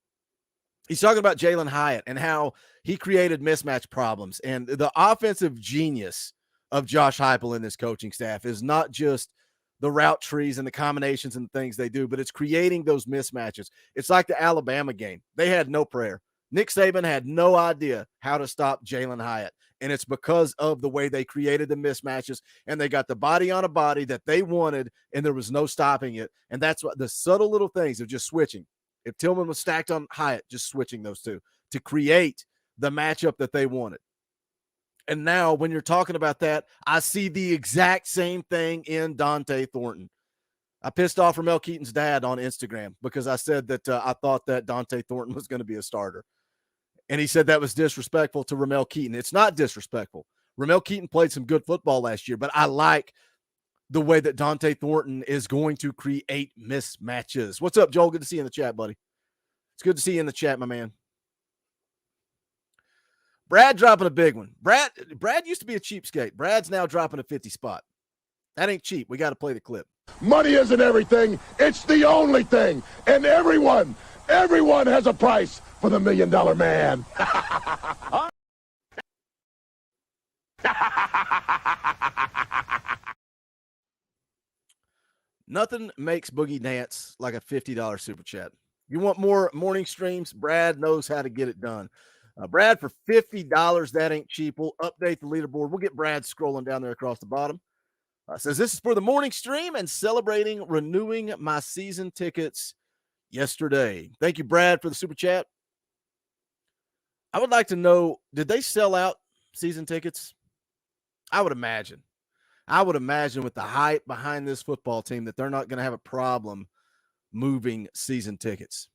He's talking about Jalen Hyatt and how he created mismatch problems. And the offensive genius of Josh Heupel and this coaching staff is not just the route trees and the combinations and the things they do, but it's creating those mismatches. It's like the Alabama game. They had no prayer. Nick Saban had no idea how to stop Jalen Hyatt, and it's because of the way they created the mismatches, and they got the body on a body that they wanted, and there was no stopping it. And that's what the subtle little things of just switching. If Tillman was stacked on Hyatt, just switching those two to create the matchup that they wanted. And now when you're talking about that, I see the exact same thing in Dante Thornton. I pissed off Ramel Keaton's dad on Instagram because I said that I thought that Dante Thornton was going to be a starter. And he said that was disrespectful to Ramel Keaton. It's not disrespectful. Ramel Keaton played some good football last year, but I like the way that Dante Thornton is going to create mismatches. What's up, Joel? Good to see you in the chat, buddy. It's good to see you in the chat, my man. Brad dropping a big one. Brad used to be a cheapskate. Brad's now dropping a 50 spot. That ain't cheap. We got to play the clip. Money isn't everything. It's the only thing. And everyone has a price for the $1 Million Man. Nothing makes Boogie dance like a $50 super chat. You want more morning streams? Brad knows how to get it done. Brad, for $50, that ain't cheap. We'll update the leaderboard. We'll get Brad scrolling down there across the bottom. Says this is for the morning stream and celebrating renewing my season tickets yesterday. Thank you, Brad, for the super chat. I would like to know, did they sell out season tickets? I would imagine with the hype behind this football team that they're not going to have a problem moving season tickets.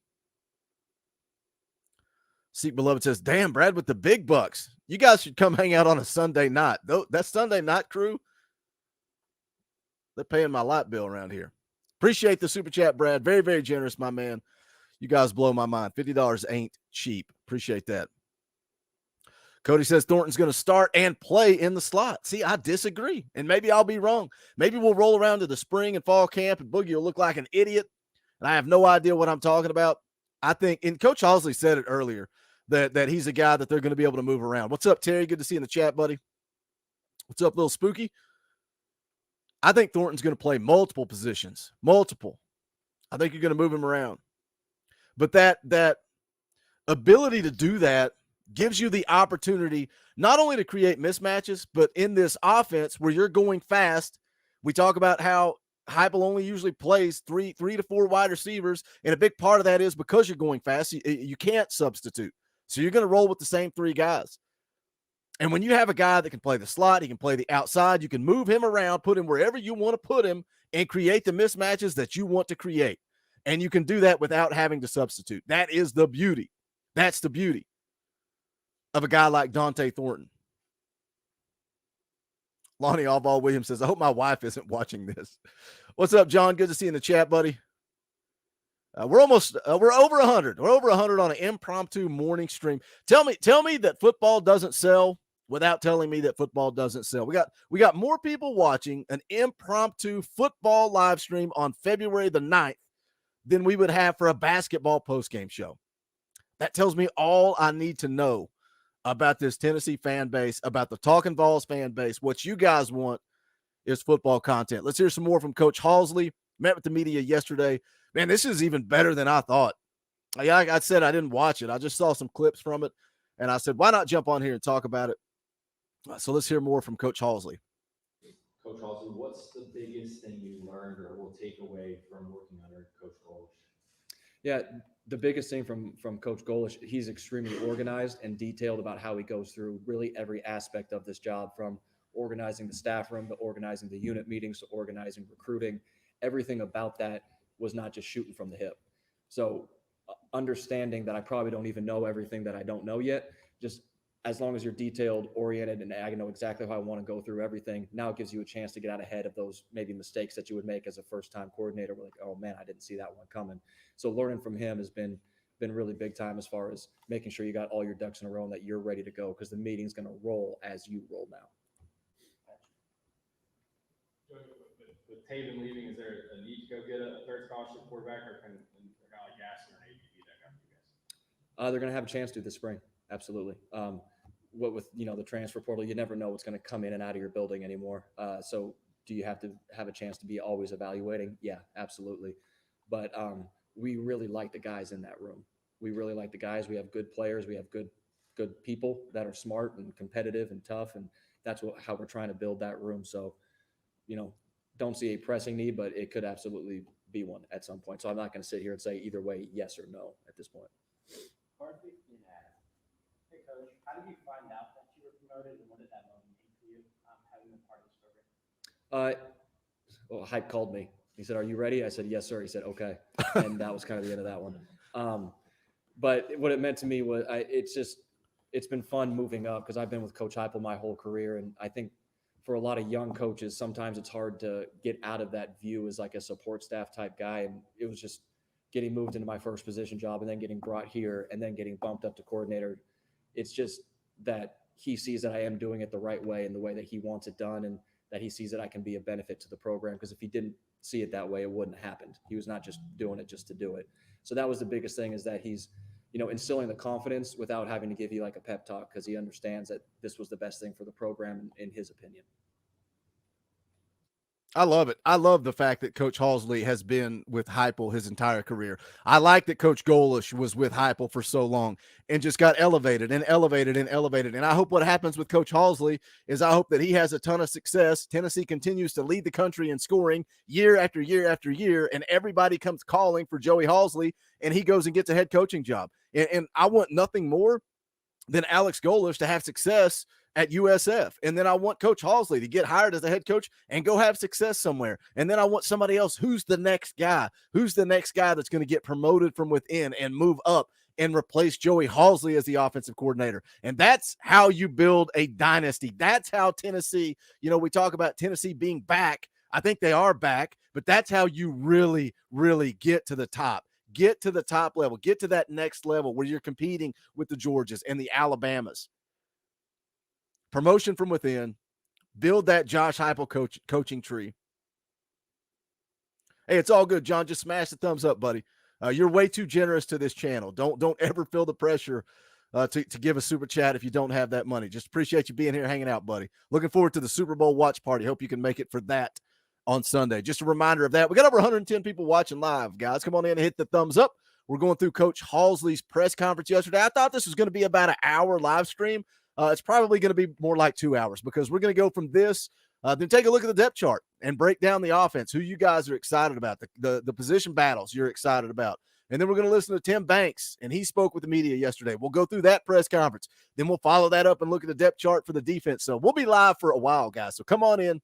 Seek Beloved says, damn, Brad with the big bucks. You guys should come hang out on a Sunday night. That Sunday night crew, they're paying my light bill around here. Appreciate the super chat, Brad. Very, very generous, my man. You guys blow my mind. $50 ain't cheap. Appreciate that. Cody says Thornton's going to start and play in the slot. See, I disagree, and maybe I'll be wrong. Maybe we'll roll around to the spring and fall camp, and Boogie will look like an idiot, and I have no idea what I'm talking about. I think, and Coach Halzle said it earlier, that he's a guy that they're going to be able to move around. What's up, Terry? Good to see you in the chat, buddy. What's up, little Spooky? I think Thornton's going to play multiple positions. Multiple. I think you're going to move him around. But that ability to do that gives you the opportunity not only to create mismatches, but in this offense where you're going fast, we talk about how Heupel only usually plays three to four wide receivers, and a big part of that is because you're going fast, you can't substitute. So you're going to roll with the same three guys. And when you have a guy that can play the slot, he can play the outside, you can move him around, put him wherever you want to put him, and create the mismatches that you want to create. And you can do that without having to substitute. That is the beauty. That's the beauty of a guy like Dante Thornton. Lonnie Allball Williams says, I hope my wife isn't watching this. What's up, John? Good to see you in the chat, buddy. We're over 100. We're over 100 on an impromptu morning stream. Tell me that football doesn't sell without telling me that football doesn't sell. We got more people watching an impromptu football live stream on February the 9th than we would have for a basketball postgame show. That tells me all I need to know about this Tennessee fan base, about the Talkin VAWLS fan base. What you guys want is football content. Let's hear some more from Coach Halzle. Met with the media yesterday. Man, this is even better than I thought. Like I said, I didn't watch it. I just saw some clips from it, and I said, why not jump on here and talk about it? So let's hear more from Coach Halzle. Coach Halzle, what's the biggest thing you learned or will take away from working under Coach Golish? Yeah, the biggest thing from Coach Golish, he's extremely organized and detailed about how he goes through really every aspect of this job, from organizing the staff room to organizing the unit meetings to organizing recruiting. Everything about that was not just shooting from the hip. So understanding that I probably don't even know everything that I don't know yet, just as long as you're detailed, oriented, and I know exactly how I want to go through everything, now it gives you a chance to get out ahead of those maybe mistakes that you would make as a first-time coordinator. We're like, oh, man, I didn't see that one coming. So learning from him has been really big time as far as making sure you got all your ducks in a row and that you're ready to go, because the meeting's going to roll as you roll now. With Taven leaving, is there a need to go get a third scholarship quarterback, or can a guy like Gaston or AD be that guy for you guys? They're going to have a chance to this spring. Absolutely. What with, the transfer portal, you never know what's going to come in and out of your building anymore. So do you have to have a chance to be always evaluating? Yeah, absolutely. But we really like the guys in that room. We really like the guys. We have good players. We have good people that are smart and competitive and tough. And that's how we're trying to build that room. So, don't see a pressing need, but it could absolutely be one at some point. So I'm not going to sit here and say either way, yes or no at this point. Hey, Coach, how did you find out that you were promoted, and what did that moment mean for you, having been part of this program? Well, Hype called me. He said, "Are you ready?" I said, "Yes, sir." He said, "Okay," and that was kind of the end of that one. But what it meant to me was, it's been fun moving up, because I've been with Coach Heupel my whole career, and I think for a lot of young coaches, sometimes it's hard to get out of that view as like a support staff type guy, and it was just getting moved into my first position job and then getting brought here and then getting bumped up to coordinator. It's just that he sees that I am doing it the right way and the way that he wants it done, and that he sees that I can be a benefit to the program, because if he didn't see it that way, it wouldn't have happened. He was not just doing it just to do it. So that was the biggest thing, is that he's, instilling the confidence without having to give you like a pep talk, because he understands that this was the best thing for the program in his opinion. I love it. I love the fact that Coach Halzle has been with Heupel his entire career. I like that Coach Golish was with Heupel for so long and just got elevated and elevated and elevated. And I hope what happens with Coach Halzle is I hope that he has a ton of success. Tennessee continues to lead the country in scoring year after year after year, and everybody comes calling for Joey Halzle, and he goes and gets a head coaching job. And I want nothing more than Alex Golish to have success at USF. And then I want Coach Halzle to get hired as a head coach and go have success somewhere. And then I want somebody else. Who's the next guy? Who's the next guy that's going to get promoted from within and move up and replace Joey Halzle as the offensive coordinator? And that's how you build a dynasty. That's how Tennessee, we talk about Tennessee being back. I think they are back, but that's how you really, really get to the top. Get to the top level. Get to that next level where you're competing with the Georgias and the Alabamas. Promotion from within. Build that Josh Heupel coaching tree. Hey, it's all good, John. Just smash the thumbs up, buddy. You're way too generous to this channel. Don't ever feel the pressure to give a super chat if you don't have that money. Just appreciate you being here, hanging out, buddy. Looking forward to the Super Bowl watch party. Hope you can make it for that on Sunday. Just a reminder of that. We got over 110 people watching live, guys. Come on in and hit the thumbs up. We're going through Coach Halzle's press conference yesterday. I thought this was going to be about an hour live stream. It's probably going to be more like 2 hours because we're going to go from this, then take a look at the depth chart and break down the offense, who you guys are excited about, the position battles you're excited about. And then we're going to listen to Tim Banks, and he spoke with the media yesterday. We'll go through that press conference. Then we'll follow that up and look at the depth chart for the defense. So we'll be live for a while, guys. So come on in.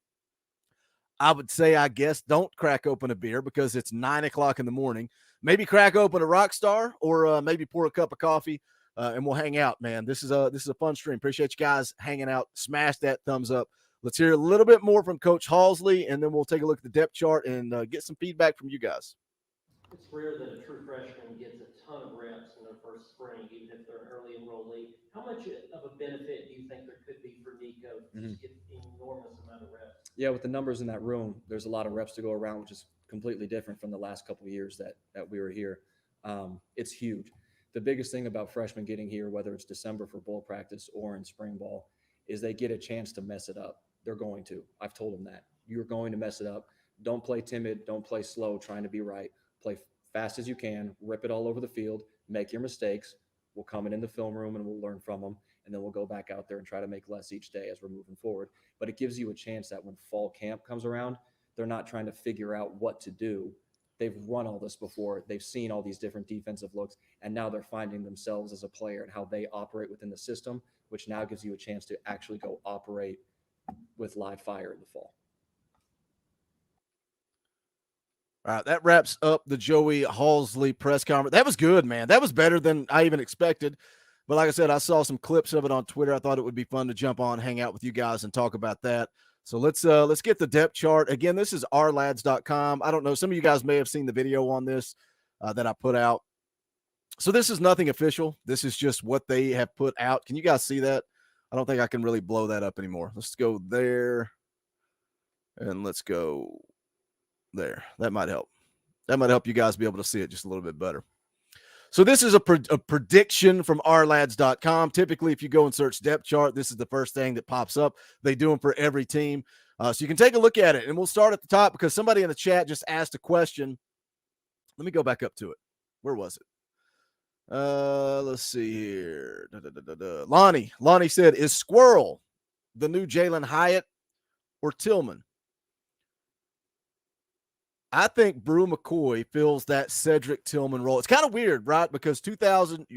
I would say, I guess, don't crack open a beer because it's 9 o'clock in the morning. Maybe crack open a Rockstar or maybe pour a cup of coffee. And we'll hang out, man. This is a fun stream. Appreciate you guys hanging out. Smash that thumbs up. Let's hear a little bit more from Coach Halzle, and then we'll take a look at the depth chart and get some feedback from you guys. It's rare that a true freshman gets a ton of reps in their first spring, even if they're an early enrollee. How much of a benefit do you think there could be for Nico to just get an enormous amount of reps? Yeah, with the numbers in that room, there's a lot of reps to go around, which is completely different from the last couple of years that we were here. It's huge. The biggest thing about freshmen getting here, whether it's December for bowl practice or in spring ball, is they get a chance to mess it up. They're going to. I've told them that. You're going to mess it up. Don't play timid. Don't play slow, trying to be right. Play fast as you can. Rip it all over the field. Make your mistakes. We'll come in the film room and we'll learn from them. And then we'll go back out there and try to make less each day as we're moving forward. But it gives you a chance that when fall camp comes around, they're not trying to figure out what to do. They've run all this before. They've seen all these different defensive looks, and now they're finding themselves as a player and how they operate within the system, which now gives you a chance to actually go operate with live fire in the fall. All right, that wraps up the Joey Halzle press conference. That was good, man. That was better than I even expected. But like I said, I saw some clips of it on Twitter. I thought it would be fun to jump on, hang out with you guys, and talk about that. So let's get the depth chart. Again, this is ourlads.com. I don't know. Some of you guys may have seen the video on this that I put out. So this is nothing official. This is just what they have put out. Can you guys see that? I don't think I can really blow that up anymore. Let's go there. And let's go there. That might help. That might help you guys be able to see it just a little bit better. So this is a prediction from ourlads.com. Typically, if you go and search depth chart, this is the first thing that pops up. They do them for every team. So you can take a look at it. And we'll start at the top because somebody in the chat just asked a question. Let me go back up to it. Where was it? Let's see here. Lonnie said, is Squirrel the new Jalen Hyatt or Tillman? I think Brew McCoy fills that Cedric Tillman role. It's kind of weird, right? Because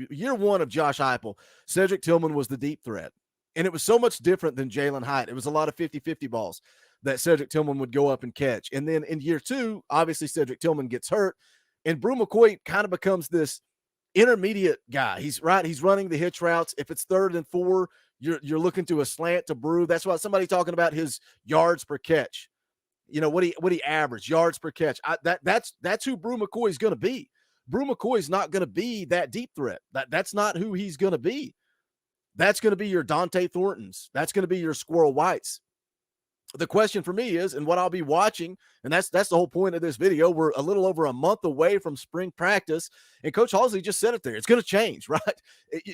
year one of Josh Heupel, Cedric Tillman was the deep threat. And it was so much different than Jalen Hyatt. It was a lot of 50-50 balls that Cedric Tillman would go up and catch. And then in year two, obviously Cedric Tillman gets hurt. And Brew McCoy kind of becomes this intermediate guy. He's running the hitch routes. If it's 3rd and 4, you're looking to a slant to Brew. That's why somebody talking about his yards per catch. You know, what he averaged, yards per catch. That's who Brew McCoy is going to be. Brew McCoy is not going to be that deep threat. That's not who he's going to be. That's going to be your Dante Thorntons. That's going to be your Squirrel Whites. The question for me is, and what I'll be watching, and that's the whole point of this video. We're a little over a month away from spring practice, and Coach Halzle just said it there. It's going to change, right?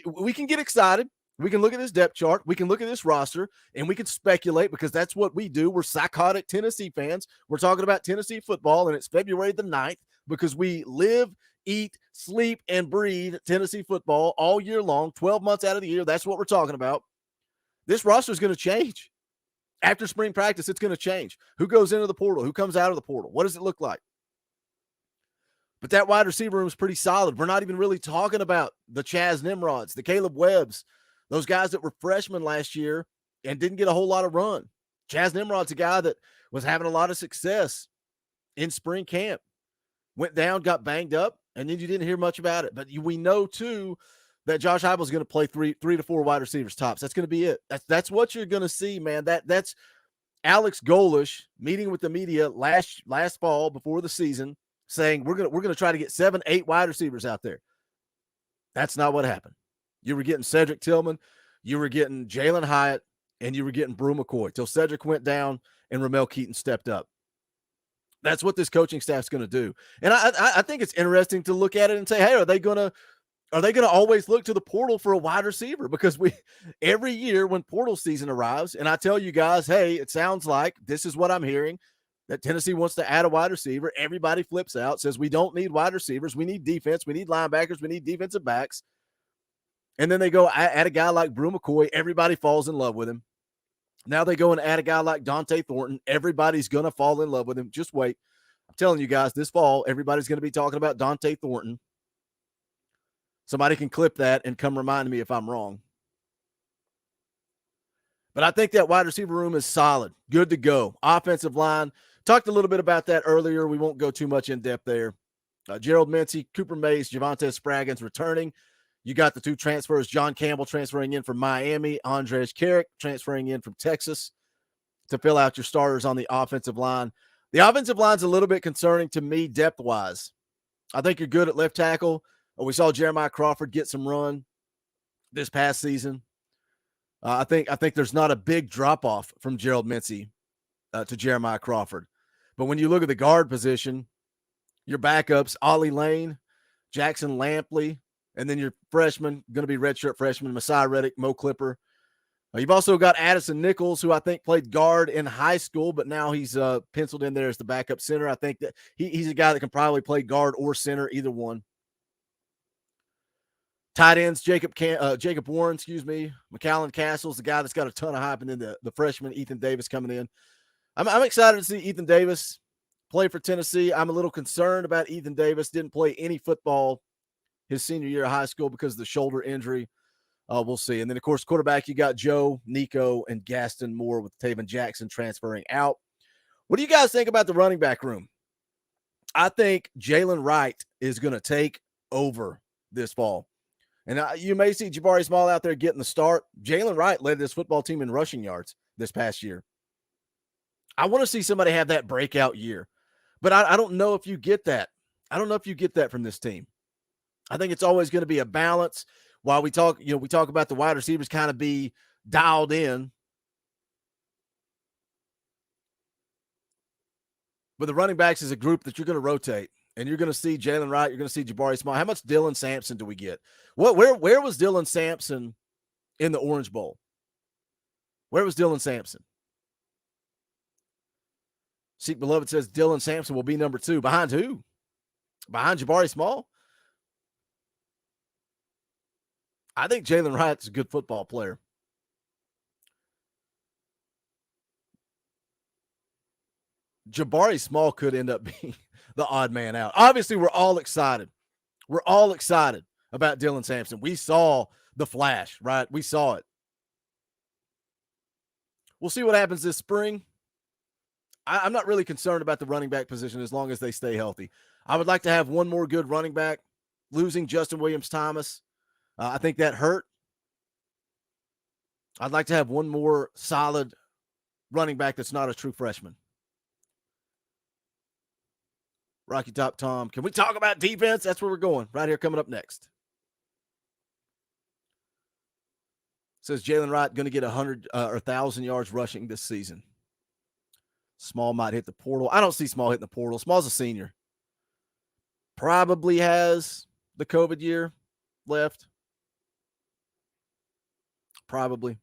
We can get excited. We can look at this depth chart. We can look at this roster, and we can speculate because that's what we do. We're psychotic Tennessee fans. We're talking about Tennessee football, and it's February the 9th because we live, eat, sleep, and breathe Tennessee football all year long, 12 months out of the year. That's what we're talking about. This roster is going to change. After spring practice, it's going to change. Who goes into the portal? Who comes out of the portal? What does it look like? But that wide receiver room is pretty solid. We're not even really talking about the Chaz Nimrods, the Caleb Webbs, those guys that were freshmen last year and didn't get a whole lot of run. Chaz Nimrod's a guy that was having a lot of success in spring camp. Went down, got banged up, and then you didn't hear much about it. But we know, too, that Josh Heupel is going to play three to four wide receivers tops. That's going to be it. That's what you're going to see, man. That's Alex Golish meeting with the media last fall before the season saying we're going to try to get 7-8 wide receivers out there. That's not what happened. You were getting Cedric Tillman, you were getting Jalen Hyatt, and you were getting Brew McCoy till Cedric went down and Ramel Keaton stepped up. That's what this coaching staff's going to do. And I think it's interesting to look at it and say, hey, are they going to always look to the portal for a wide receiver? Because every year when portal season arrives, and I tell you guys, hey, it sounds like this is what I'm hearing, that Tennessee wants to add a wide receiver. Everybody flips out, says we don't need wide receivers. We need defense. We need linebackers. We need defensive backs. And then they go add a guy like Brew McCoy. Everybody falls in love with him. Now they go and add a guy like Dante Thornton. Everybody's going to fall in love with him. Just wait. I'm telling you guys, this fall, everybody's going to be talking about Dante Thornton. Somebody can clip that and come remind me if I'm wrong. But I think that wide receiver room is solid. Good to go. Offensive line. Talked a little bit about that earlier. We won't go too much in depth there. Gerald Mincy, Cooper Mays, Javonte Spraggins returning. You got the two transfers, John Campbell transferring in from Miami, Andres Carrick transferring in from Texas to fill out your starters on the offensive line. The offensive line's a little bit concerning to me depth-wise. I think you're good at left tackle. We saw Jeremiah Crawford get some run this past season. I think there's not a big drop-off from Gerald Mincy to Jeremiah Crawford. But when you look at the guard position, your backups, Ollie Lane, Jackson Lampley, and then your freshman, going to be redshirt freshman, Messiah Reddick, Mo Clipper. You've also got Addison Nichols, who I think played guard in high school, but now he's penciled in there as the backup center. I think that he's a guy that can probably play guard or center, either one. Tight ends, Jacob Warren, McAllen Castle's the guy that's got a ton of hype, and then the freshman, Ethan Davis, coming in. I'm excited to see Ethan Davis play for Tennessee. I'm a little concerned about Ethan Davis. Didn't play any football his senior year of high school because of the shoulder injury. We'll see. And then, of course, quarterback, you got Joe, Nico, and Gaston Moore with Taven Jackson transferring out. What do you guys think about the running back room? I think Jalen Wright is going to take over this fall. And you may see Jabari Small out there getting the start. Jalen Wright led this football team in rushing yards this past year. I want to see somebody have that breakout year. But I don't know if you get that. I don't know if you get that from this team. I think it's always going to be a balance. While we talk about the wide receivers kind of be dialed in. But the running backs is a group that you're going to rotate. And you're going to see Jalen Wright. You're going to see Jabari Small. How much Dylan Sampson do we get? Where was Dylan Sampson in the Orange Bowl? Where was Dylan Sampson? Seek Beloved says Dylan Sampson will be number 2. Behind who? Behind Jabari Small? I think Jalen Wright's a good football player. Jabari Small could end up being the odd man out. Obviously, we're all excited. We're all excited about Dylan Sampson. We saw the flash, right? We saw it. We'll see what happens this spring. I'm not really concerned about the running back position as long as they stay healthy. I would like to have one more good running back. Losing Justin Williams-Thomas, I think that hurt. I'd like to have one more solid running back that's not a true freshman. Rocky Top Tom, can we talk about defense? That's where we're going. Right here, coming up next. Says Jalen Wright going to get 100 or 1,000 yards rushing this season. Small might hit the portal. I don't see Small hitting the portal. Small's a senior. Probably has the COVID year left. Probably.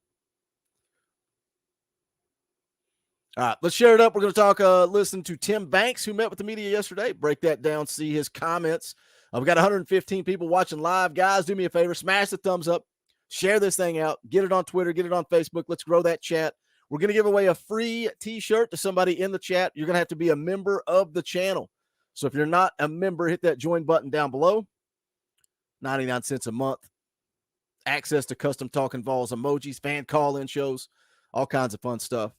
All right, let's share it up. We're going to talk, listen to Tim Banks, who met with the media yesterday. Break that down, see his comments. We've got 115 people watching live. Guys, do me a favor. Smash the thumbs up. Share this thing out. Get it on Twitter. Get it on Facebook. Let's grow that chat. We're going to give away a free T-shirt to somebody in the chat. You're going to have to be a member of the channel. So if you're not a member, hit that join button down below. 99 cents a month. Access to custom Talkin VAWLS emojis, fan call-in shows, all kinds of fun stuff.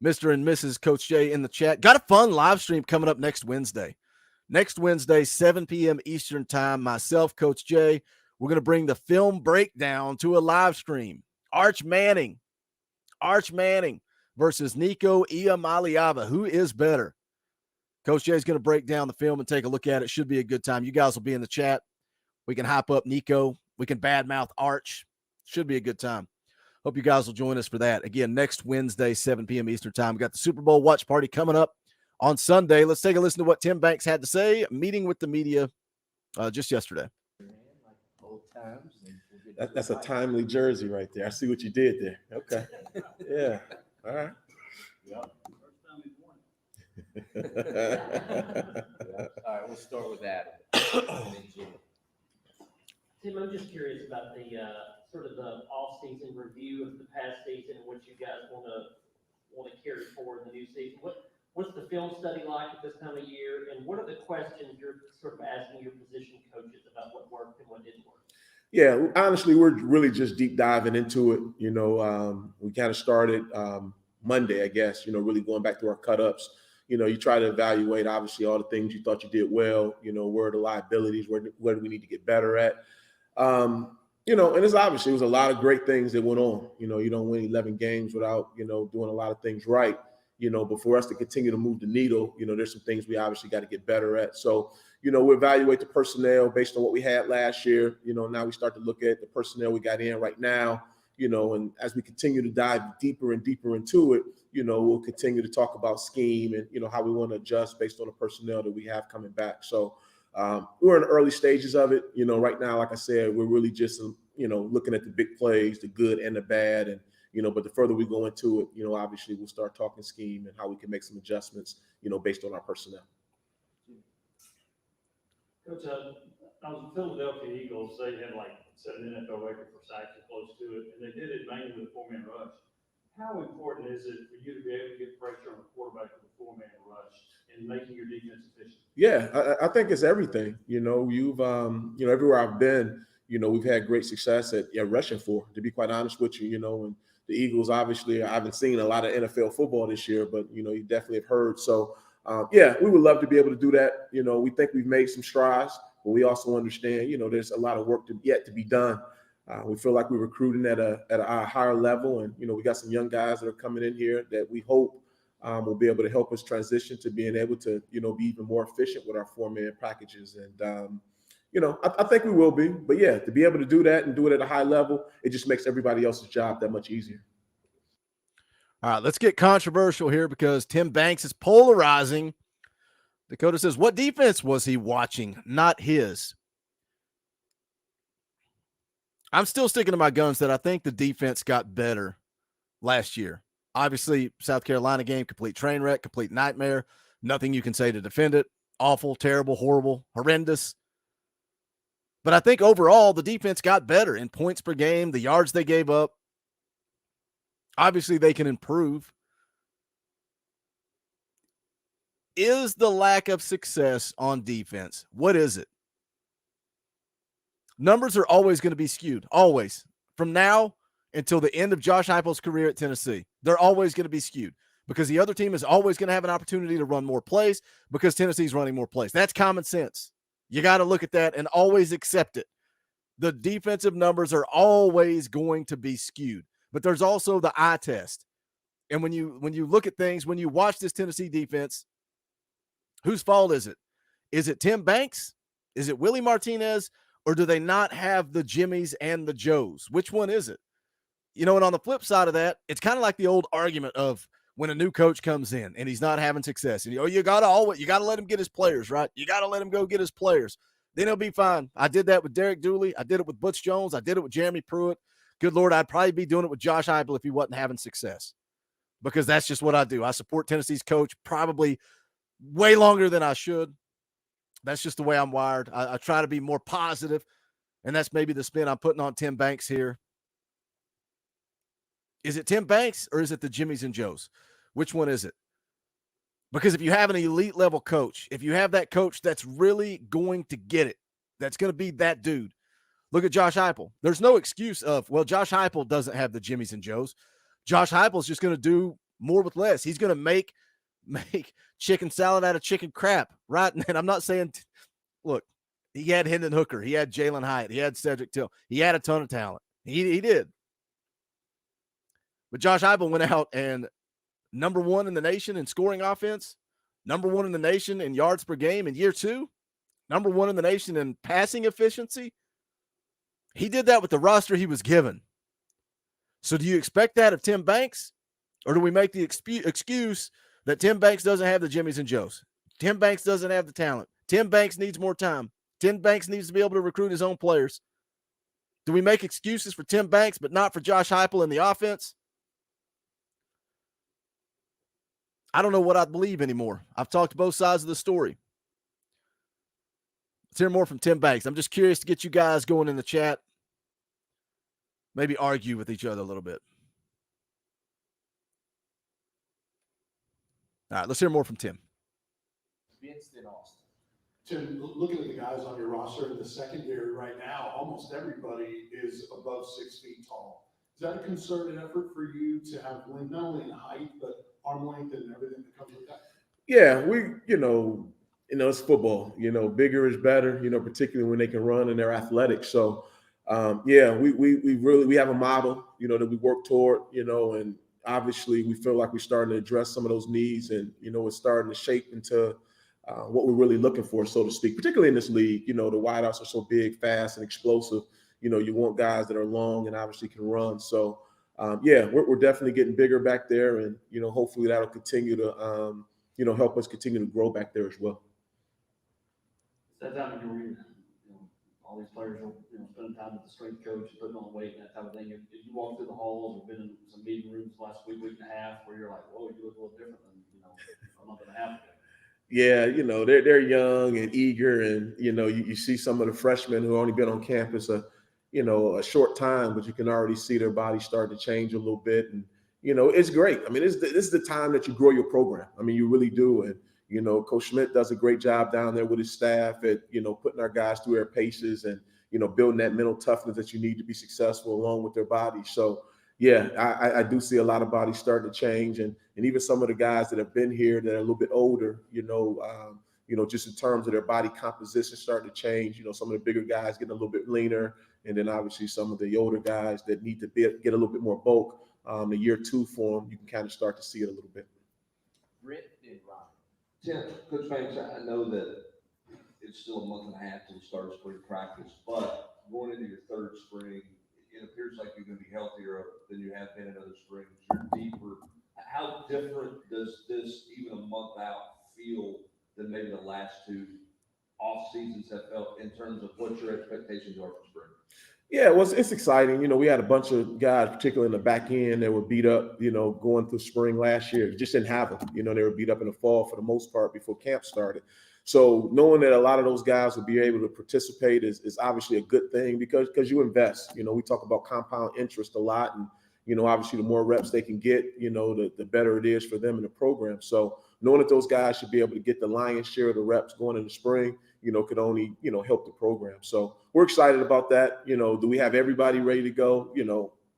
Mr. and Mrs. Coach Jay in the chat. Got a fun live stream coming up next Wednesday. Next Wednesday, 7 p.m. Eastern time. Myself, Coach Jay, we're going to bring the film breakdown to a live stream. Arch Manning versus Nico Iamaleava. Who is better? Coach Jay is going to break down the film and take a look at it. Should be a good time. You guys will be in the chat. We can hype up Nico. We can badmouth Arch. Should be a good time. Hope you guys will join us for that. Again, next Wednesday, 7 p.m. Eastern time. We got the Super Bowl watch party coming up on Sunday. Let's take a listen to what Tim Banks had to say, meeting with the media just yesterday. That's a timely jersey right there. I see what you did there. Okay. Yeah. All right. Yep. All right, we'll start with that. Tim, I'm just curious about the sort of the off-season review of the past season and what you guys want to carry forward in the new season. What's the film study like at this time of year, and what are the questions you're sort of asking your position coaches about what worked and what didn't work? Yeah, honestly, we're really just deep diving into it. We kind of started Monday, I guess, really going back through our cut-ups. You try to evaluate, obviously, all the things you thought you did well, where are the liabilities, where do we need to get better at? And it's obviously, it was a lot of great things that went on. You don't win 11 games without, doing a lot of things right. But for us to continue to move the needle, there's some things we obviously got to get better at. So, we evaluate the personnel based on what we had last year. Now we start to look at the personnel we got in right now, and as we continue to dive deeper and deeper into it, we'll continue to talk about scheme and, how we want to adjust based on the personnel that we have coming back. So we're in the early stages of it. Right now, like I said, we're really just, looking at the big plays, the good and the bad. And, but the further we go into it, obviously we'll start talking scheme and how we can make some adjustments, based on our personnel. Coach, I was the Philadelphia Eagles. They had set an NFL record for sacks or close to it, and they did it mainly with a four-man rush. How important is it for you to be able to get pressure on the quarterback with a four-man rush and making your defense efficient? Yeah, I think it's everything. You've everywhere I've been, we've had great success at rushing four, to be quite honest with you, and the Eagles, obviously, I haven't seen a lot of NFL football this year, but, you definitely have heard. So, we would love to be able to do that. We think we've made some strides, but we also understand, there's a lot of work yet to be done. We feel like we're recruiting at a higher level, and, we got some young guys that are coming in here that we hope will be able to help us transition to being able to, be even more efficient with our four-man packages. And, I think we will be. But, yeah, to be able to do that and do it at a high level, it just makes everybody else's job that much easier. All right, let's get controversial here because Tim Banks is polarizing. Dakota says, what defense was he watching? Not his. I'm still sticking to my guns that I think the defense got better last year. Obviously, South Carolina game, complete train wreck, complete nightmare. Nothing you can say to defend it. Awful, terrible, horrible, horrendous. But I think overall the defense got better in points per game, the yards they gave up. Obviously, they can improve. Is the lack of success on defense? What is it? Numbers are always going to be skewed, always. From now until the end of Josh Heupel's career at Tennessee, they're always going to be skewed because the other team is always going to have an opportunity to run more plays because Tennessee's running more plays. That's common sense. You got to look at that and always accept it. The defensive numbers are always going to be skewed, but there's also the eye test. And when you look at things, when you watch this Tennessee defense, whose fault is it? Is it Tim Banks? Is it Willie Martinez? Or do they not have the Jimmies and the Joes? Which one is it? And on the flip side of that, it's kind of like the old argument of when a new coach comes in and he's not having success. And you got to let him get his players, right? You got to let him go get his players. then he'll be fine. I did that with Derek Dooley. I did it with Butch Jones. I did it with Jeremy Pruitt. Good Lord, I'd probably be doing it with Josh Heupel if he wasn't having success, because that's just what I do. I support Tennessee's coach probably way longer than I should. That's just the way I'm wired. I try to be more positive, and that's maybe the spin I'm putting on Tim Banks here. Is it Tim Banks or is it the Jimmies and Joes? Which one is it? Because if you have an elite level coach, if you have that coach that's really going to get it, that's going to be that dude. Look at Josh Heupel. There's no excuse of, well, Josh Heupel doesn't have the Jimmies and Joes. Josh Heupel is just going to do more with less. He's going to make chicken salad out of chicken crap, right? And I'm not saying, look, he had Hendon Hooker. He had Jalen Hyatt. He had Cedric Till. He had a ton of talent. He did. But Josh Heupel went out and number 1 in the nation in scoring offense, number 1 in the nation in yards per game in year 2, number 1 in the nation in passing efficiency. He did that with the roster he was given. So do you expect that of Tim Banks? Or do we make the excuse that Tim Banks doesn't have the Jimmies and Joes? Tim Banks doesn't have the talent. Tim Banks needs more time. Tim Banks needs to be able to recruit his own players. Do we make excuses for Tim Banks but not for Josh Heupel in the offense? I don't know what I believe anymore. I've talked both sides of the story. Let's hear more from Tim Banks. I'm just curious to get you guys going in the chat. Maybe argue with each other a little bit. All right, let's hear more from Tim. Tim, looking at the guys on your roster in the secondary right now, almost everybody is above 6 feet tall. Is that a concerted effort for you to have not only in height, but arm length and everything that comes with that? Yeah, it's football. Bigger is better, particularly when they can run and they're athletic. So, we have a model, that we work toward, and obviously we feel like we're starting to address some of those needs, and, it's starting to shape into what we're really looking for, so to speak, particularly in this league. The wideouts are so big, fast, and explosive. You want guys that are long and obviously can run. So, we're definitely getting bigger back there, and, hopefully that'll continue to, help us continue to grow back there as well. That time of your all these players are, spending time with the strength coach, putting on weight and that type of thing. If you walk through the halls or been in some meeting rooms last week and a half, where you're like, whoa, you look a little different than, a month and a half ago. Yeah, they're young and eager, and you see some of the freshmen who only been on campus a short time, but you can already see their body start to change a little bit, and it's great. I mean, this is the time that you grow your program. I mean, you really do, and Coach Schmidt does a great job down there with his staff at putting our guys through their paces and building that mental toughness that you need to be successful along with their bodies. So yeah, I do see a lot of bodies starting to change, and even some of the guys that have been here that are a little bit older, just in terms of their body composition starting to change. Some of the bigger guys getting a little bit leaner, and then obviously some of the older guys that need to get a little bit more bulk. The year 2 for them, you can kind of start to see it a little bit. Rick and Ron. Tim, Coach Banks, I know that it's still a month and a half till the start of spring practice, but going into your 3rd spring, it appears like you're going to be healthier than you have been in other springs. You're deeper. How different does this, even a month out, feel than maybe the last 2 off seasons have felt in terms of what your expectations are for spring? Yeah, well, it's exciting. We had a bunch of guys, particularly in the back end, that were beat up, going through spring last year. Just didn't have them. They were beat up in the fall for the most part before camp started. So knowing that a lot of those guys will be able to participate is obviously a good thing because you invest. We talk about compound interest a lot, and obviously the more reps they can get, the better it is for them in the program. So knowing that those guys should be able to get the lion's share of the reps going in the spring, could only, help the program. So we're excited about that. Do we have everybody ready to go?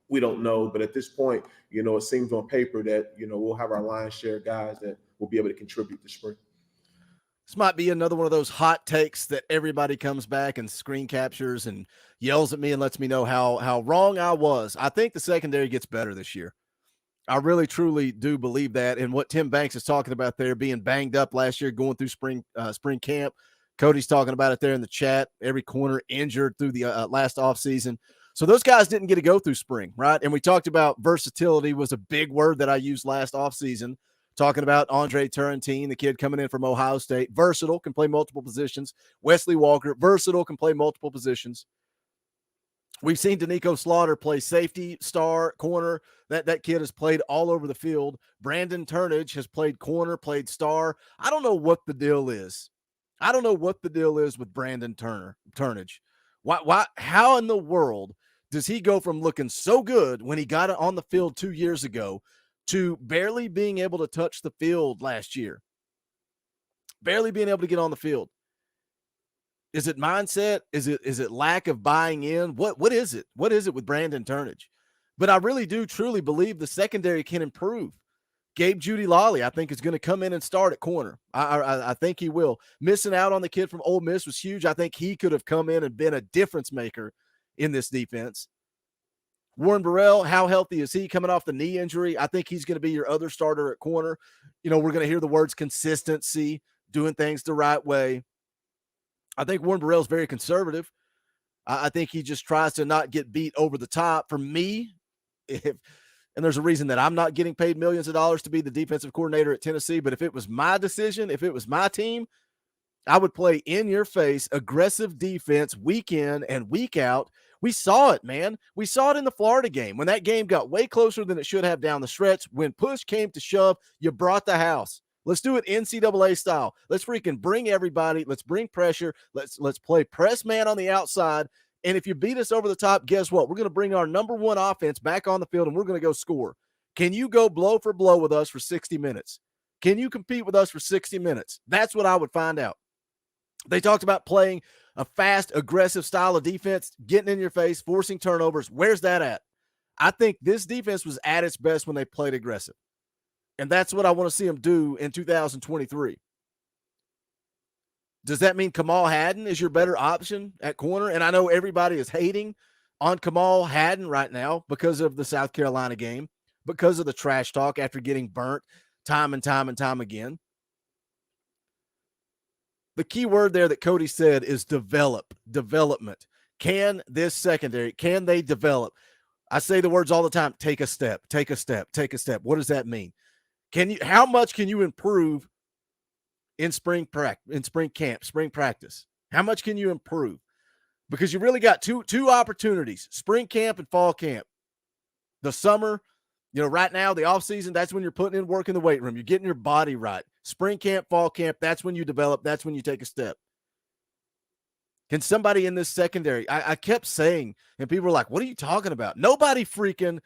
We don't know. But at this point, it seems on paper that, we'll have our lion's share of guys that will be able to contribute this spring. This might be another one of those hot takes that everybody comes back and screen captures and yells at me and lets me know how wrong I was. I think the secondary gets better this year. I really, truly do believe that. And what Tim Banks is talking about there, being banged up last year, going through spring camp. Cody's talking about it there in the chat. Every corner injured through the last offseason. So those guys didn't get to go through spring, right? And we talked about versatility was a big word that I used last offseason Talking about Andre Turrentine, the kid coming in from Ohio State, versatile, can play multiple positions. Wesley Walker, versatile, can play multiple positions. We've seen Danico Slaughter play safety, star, corner. That kid has played all over the field. Brandon Turnage has played corner, played star. I don't know what the deal is. I don't know what the deal is with Brandon Turnage. Why? How in the world does he go from looking so good when he got it on the field 2 years ago to barely being able to touch the field last year? Barely being able to get on the field. Is it mindset? Is it lack of buying in? What is it? What is it with Brandon Turnage? But I really do truly believe the secondary can improve. Gabe Judy Lawley, I think, is going to come in and start at corner. I think he will. Missing out on the kid from Ole Miss was huge. I think he could have come in and been a difference maker in this defense. Warren Burrell, how healthy is he coming off the knee injury? I think he's going to be your other starter at corner. We're going to hear the words consistency, doing things the right way. I think Warren Burrell is very conservative. I think he just tries to not get beat over the top. For me, and there's a reason that I'm not getting paid millions of dollars to be the defensive coordinator at Tennessee, but if it was my decision, if it was my team, I would play in your face, aggressive defense week in and week out. We saw it, man. We saw it in the Florida game when that game got way closer than it should have down the stretch. When push came to shove, you brought the house. Let's do it NCAA style. Let's freaking bring everybody. Let's bring pressure. Let's play press man on the outside. And if you beat us over the top, guess what? We're going to bring our number one offense back on the field, and we're going to go score. Can you go blow for blow with us for 60 minutes? Can you compete with us for 60 minutes? That's what I would find out. They talked about playing a fast, aggressive style of defense, getting in your face, forcing turnovers. Where's that at? I think this defense was at its best when they played aggressive. And that's what I want to see them do in 2023. Does that mean Kamal Hadden is your better option at corner? And I know everybody is hating on Kamal Hadden right now because of the South Carolina game, because of the trash talk after getting burnt time and time and time again. The key word there that Cody said is development. Can this secondary, can they develop? I say the words all the time, take a step, take a step, take a step. What does that mean? How much can you improve in spring camp, spring practice? How much can you improve? Because you really got two opportunities, spring camp and fall camp. The summer, right now, the off season, that's when you're putting in work in the weight room. You're getting your body right. Spring camp, fall camp, that's when you develop. That's when you take a step. Can somebody in this secondary, I kept saying, and people were like, what are you talking about? Nobody freaking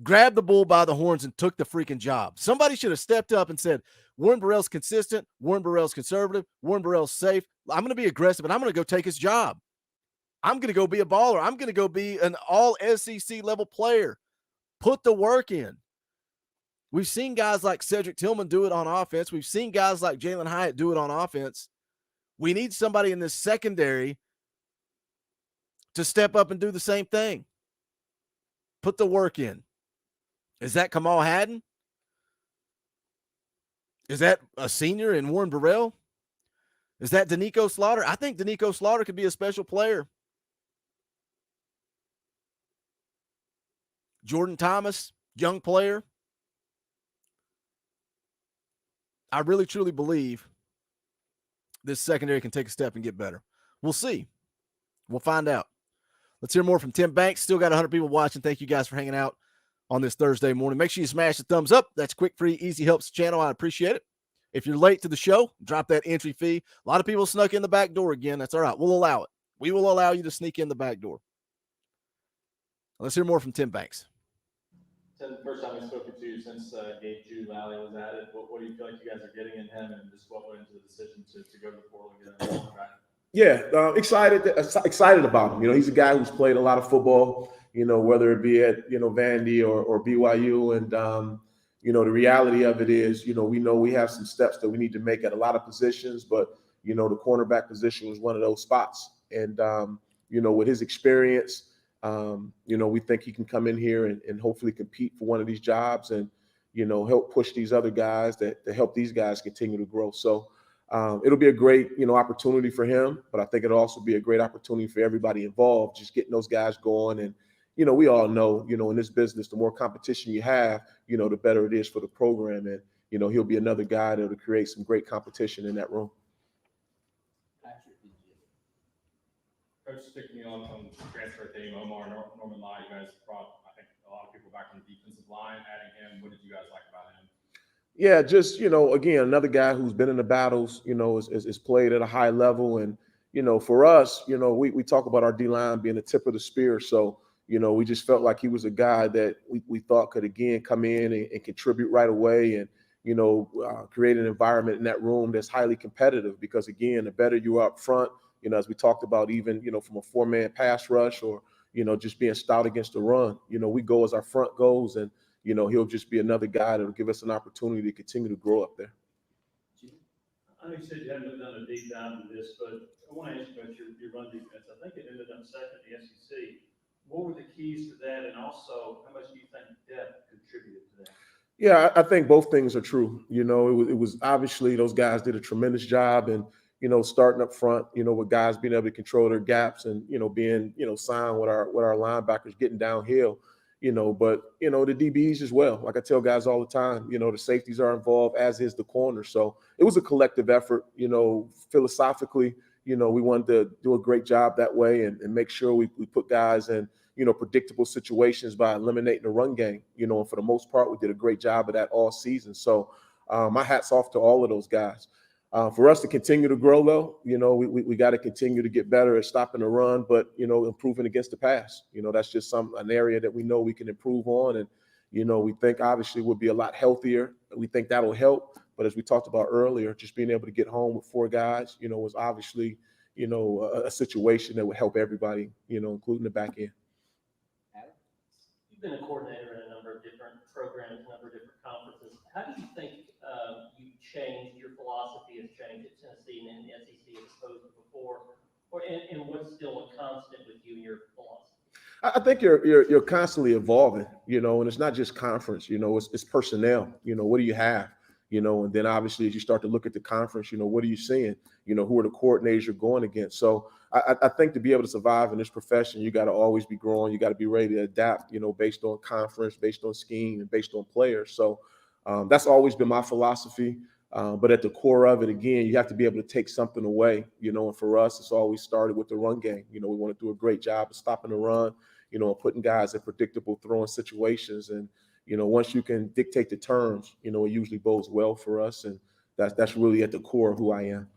grabbed the bull by the horns and took the freaking job. Somebody should have stepped up and said, Warren Burrell's consistent. Warren Burrell's conservative. Warren Burrell's safe. I'm going to be aggressive, and I'm going to go take his job. I'm going to go be a baller. I'm going to go be an all SEC level player. Put the work in. We've seen guys like Cedric Tillman do it on offense. We've seen guys like Jalen Hyatt do it on offense. We need somebody in this secondary to step up and do the same thing. Put the work in. Is that Kamal Hadden? Is that a senior in Warren Burrell? Is that Danico Slaughter? I think Danico Slaughter could be a special player. Jordan Thomas, young player. I really, truly believe this secondary can take a step and get better. We'll see. We'll find out. Let's hear more from Tim Banks. Still got 100 people watching. Thank you guys for hanging out on this Thursday morning. Make sure you smash the thumbs up. That's quick, free, easy, helps the channel. I appreciate it. If you're late to the show, drop that entry fee. A lot of people snuck in the back door again. That's all right. We'll allow it. We will allow you to sneak in the back door. Let's hear more from Tim Banks. Tim, first time we've spoken to you since Gabe Judy Lally was added. What do you feel like you guys are getting in him, and just what went into the decision to go to the portal and get him on track? Yeah, excited about him. He's a guy who's played a lot of football, whether it be at, Vandy or BYU. And, the reality of it is, we know we have some steps that we need to make at a lot of positions, but, the cornerback position was one of those spots. And, with his experience, we think he can come in here and hopefully compete for one of these jobs and, help push these other guys to help these guys continue to grow. So, it'll be a great, opportunity for him, but I think it'll also be a great opportunity for everybody involved, just getting those guys going. And, we all know, in this business, the more competition you have, the better it is for the program. And, he'll be another guy that will create some great competition in that room. Coach, sticking me on the transfer theme, Omar Norman Law, you guys brought, I think, a lot of people back on the defensive line, adding him. What did you guys like about him? Yeah, just, again, another guy who's been in the battles, is played at a high level. And, for us, we talk about our D-line being the tip of the spear. So, we just felt like he was a guy that we thought could, again, come in and contribute right away and, create an environment in that room that's highly competitive because, again, the better you are up front, as we talked about, even, from a four-man pass rush or, just being stout against the run, we go as our front goes and, he'll just be another guy that'll give us an opportunity to continue to grow up there. I know you said you haven't done a deep dive into this, but I want to ask you about your run defense. I think it ended up second in the SEC. What were the keys to that, and also how much do you think depth contributed to that? Yeah, I think both things are true. It was obviously those guys did a tremendous job and, starting up front, with guys being able to control their gaps and, being, signed with our linebackers getting downhill, but, the DBs as well. Like I tell guys all the time, the safeties are involved, as is the corner. So it was a collective effort, philosophically, we wanted to do a great job that way and make sure we put guys in, predictable situations by eliminating the run game, and for the most part, we did a great job of that all season. So my hat's off to all of those guys. For us to continue to grow, though, we got to continue to get better at stopping the run, but, improving against the pass. That's just an area that we know we can improve on. And, we think obviously we'll be a lot healthier. We think that'll help. But as we talked about earlier, just being able to get home with four guys, was obviously, a situation that would help everybody, including the back end. You've been a coordinator in a number of different programs, a number of different conferences. How do you think you changed, your philosophy has changed at Tennessee and in the SEC as opposed to before? And what's still a constant with you and your philosophy? I think you're constantly evolving, and it's not just conference, it's personnel. What do you have? And then obviously as you start to look at the conference, what are you seeing? Who are the coordinators you're going against? So I think to be able to survive in this profession, you got to always be growing. You got to be ready to adapt, based on conference, based on scheme, and based on players. So that's always been my philosophy. But at the core of it, again, you have to be able to take something away, and for us, it's always started with the run game. We want to do a great job of stopping the run, and putting guys in predictable throwing situations. And, once you can dictate the terms, it usually bodes well for us. And that's really at the core of who I am.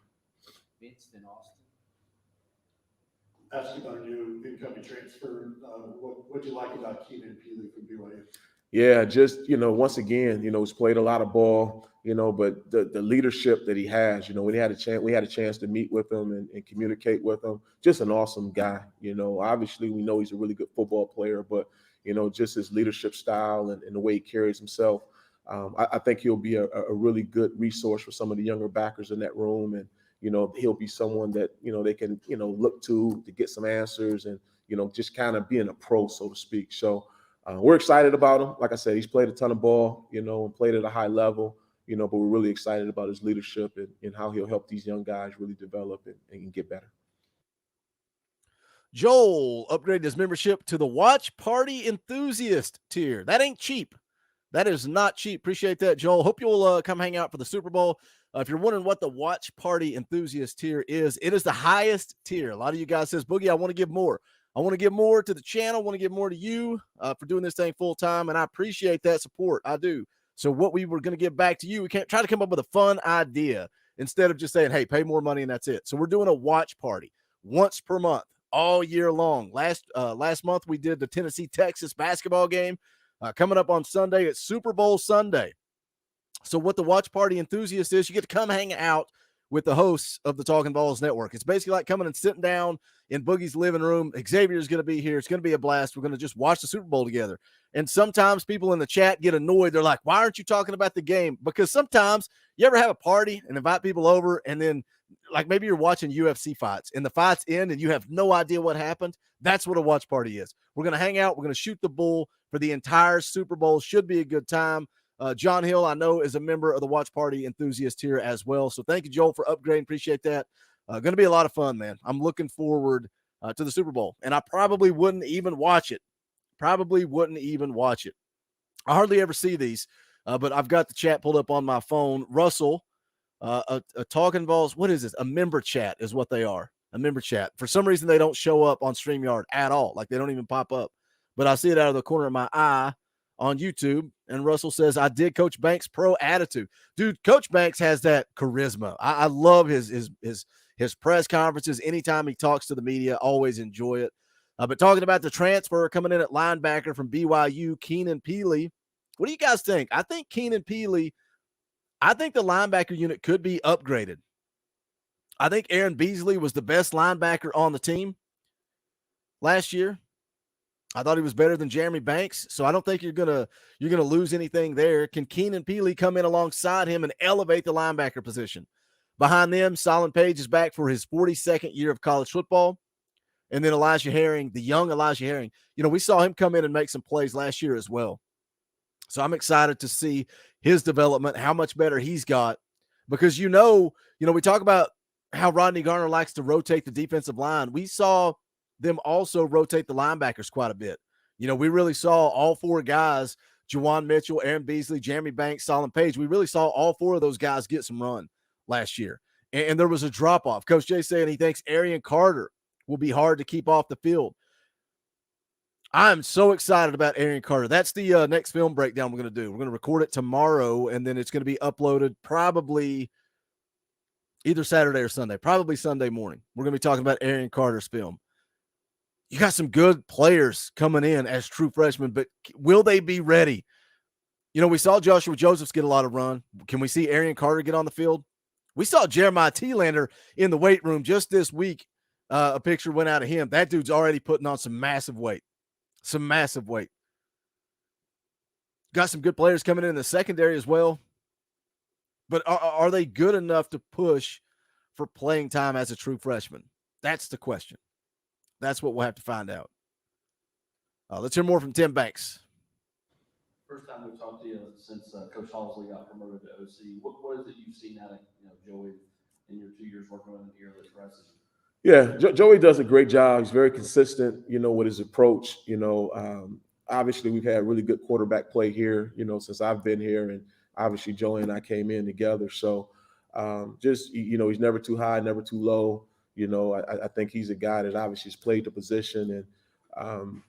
Asking about new incoming transfer, what do you like about Keenan Peely from BYU? Yeah, just, once again, he's played a lot of ball, but the leadership that he has, we had a chance to meet with him and communicate with him. Just an awesome guy. Obviously we know he's a really good football player, but, just his leadership style and the way he carries himself. I think he'll be a really good resource for some of the younger backers in that room. And, he'll be someone that, they can, look to get some answers and, just kind of being a pro, so to speak. So we're excited about him. Like I said, he's played a ton of ball, and played at a high level, but we're really excited about his leadership and how he'll help these young guys really develop and get better. Joel upgraded his membership to the Watch Party Enthusiast tier. That ain't cheap. That is not cheap. Appreciate that, Joel. Hope you'll come hang out for the Super Bowl. If you're wondering what the Watch Party Enthusiast tier is, it is the highest tier. A lot of you guys says, Boogie, I want to give more. I want to give more to the channel. I want to give more to you for doing this thing full time, and I appreciate that support. I do. So what we were going to give back to you, we can't try to come up with a fun idea instead of just saying, hey, pay more money and that's it. So we're doing a watch party once per month, all year long. Last month we did the Tennessee-Texas basketball game. Coming up on Sunday, it's Super Bowl Sunday. So what the Watch Party Enthusiast is, you get to come hang out with the hosts of the Talkin VAWLS Network. It's basically like coming and sitting down in Boogie's living room. Xavier's going to be here. It's going to be a blast. We're going to just watch the Super Bowl together. And sometimes people in the chat get annoyed. They're like, why aren't you talking about the game? Because sometimes you ever have a party and invite people over, and then like maybe you're watching UFC fights and the fights end and you have no idea what happened. That's what a watch party is. We're going to hang out. We're going to shoot the bull for the entire Super Bowl. Should be a good time. John Hill, I know, is a member of the Watch Party Enthusiast here as well. So thank you, Joel, for upgrading. Appreciate that. Going to be a lot of fun, man. I'm looking forward to the Super Bowl, and I probably wouldn't even watch it. I hardly ever see these. But I've got the chat pulled up on my phone. Russell, a Talkin VAWLS, what is this? A member chat is what they are. A member chat. For some reason, they don't show up on StreamYard at all. Like, they don't even pop up. But I see it out of the corner of my eye on YouTube. And Russell says, I dig Coach Banks' pro attitude. Dude, Coach Banks has that charisma. I love his press conferences. Anytime he talks to the media, always enjoy it. But talking about the transfer coming in at linebacker from BYU, Keenan Peely. What do you guys think? I think Keenan Peely, I think the linebacker unit could be upgraded. I think Aaron Beasley was the best linebacker on the team last year. I thought he was better than Jeremy Banks, so I don't think you're gonna lose anything there. Can Keenan Peely come in alongside him and elevate the linebacker position? Behind them, Solon Page is back for his 42nd year of college football. And then Elijah Herring, the young Elijah Herring, we saw him come in and make some plays last year as well. So I'm excited to see his development, how much better he's got. Because, we talk about how Rodney Garner likes to rotate the defensive line. We saw them also rotate the linebackers quite a bit. We really saw all four guys, Juwan Mitchell, Aaron Beasley, Jeremy Banks, Solon Page. We really saw all four of those guys get some run last year. And there was a drop-off. Coach Jay saying he thinks Arian Carter will be hard to keep off the field. I'm so excited about Arian Carter. That's the next film breakdown we're going to do. We're going to record it tomorrow, and then it's going to be uploaded probably either Saturday or Sunday, probably Sunday morning. We're going to be talking about Arian Carter's film. You got some good players coming in as true freshmen, but will they be ready? We saw Joshua Josephs get a lot of run. Can we see Arian Carter get on the field? We saw Jeremiah Thielander in the weight room just this week. A picture went out of him. That dude's already putting on some massive weight. Got some good players coming in the secondary as well. But are they good enough to push for playing time as a true freshman? That's the question. That's what we'll have to find out. Let's hear more from Tim Banks. First time we've talked to you since Coach Halzle got promoted to OC. What is it you've seen out of Joey in your 2 years working with him here that's impressive? Yeah, Joey does a great job. He's very consistent, with his approach. Obviously we've had really good quarterback play here, since I've been here, and obviously Joey and I came in together. So he's never too high, never too low. I think he's a guy that obviously has played the position, and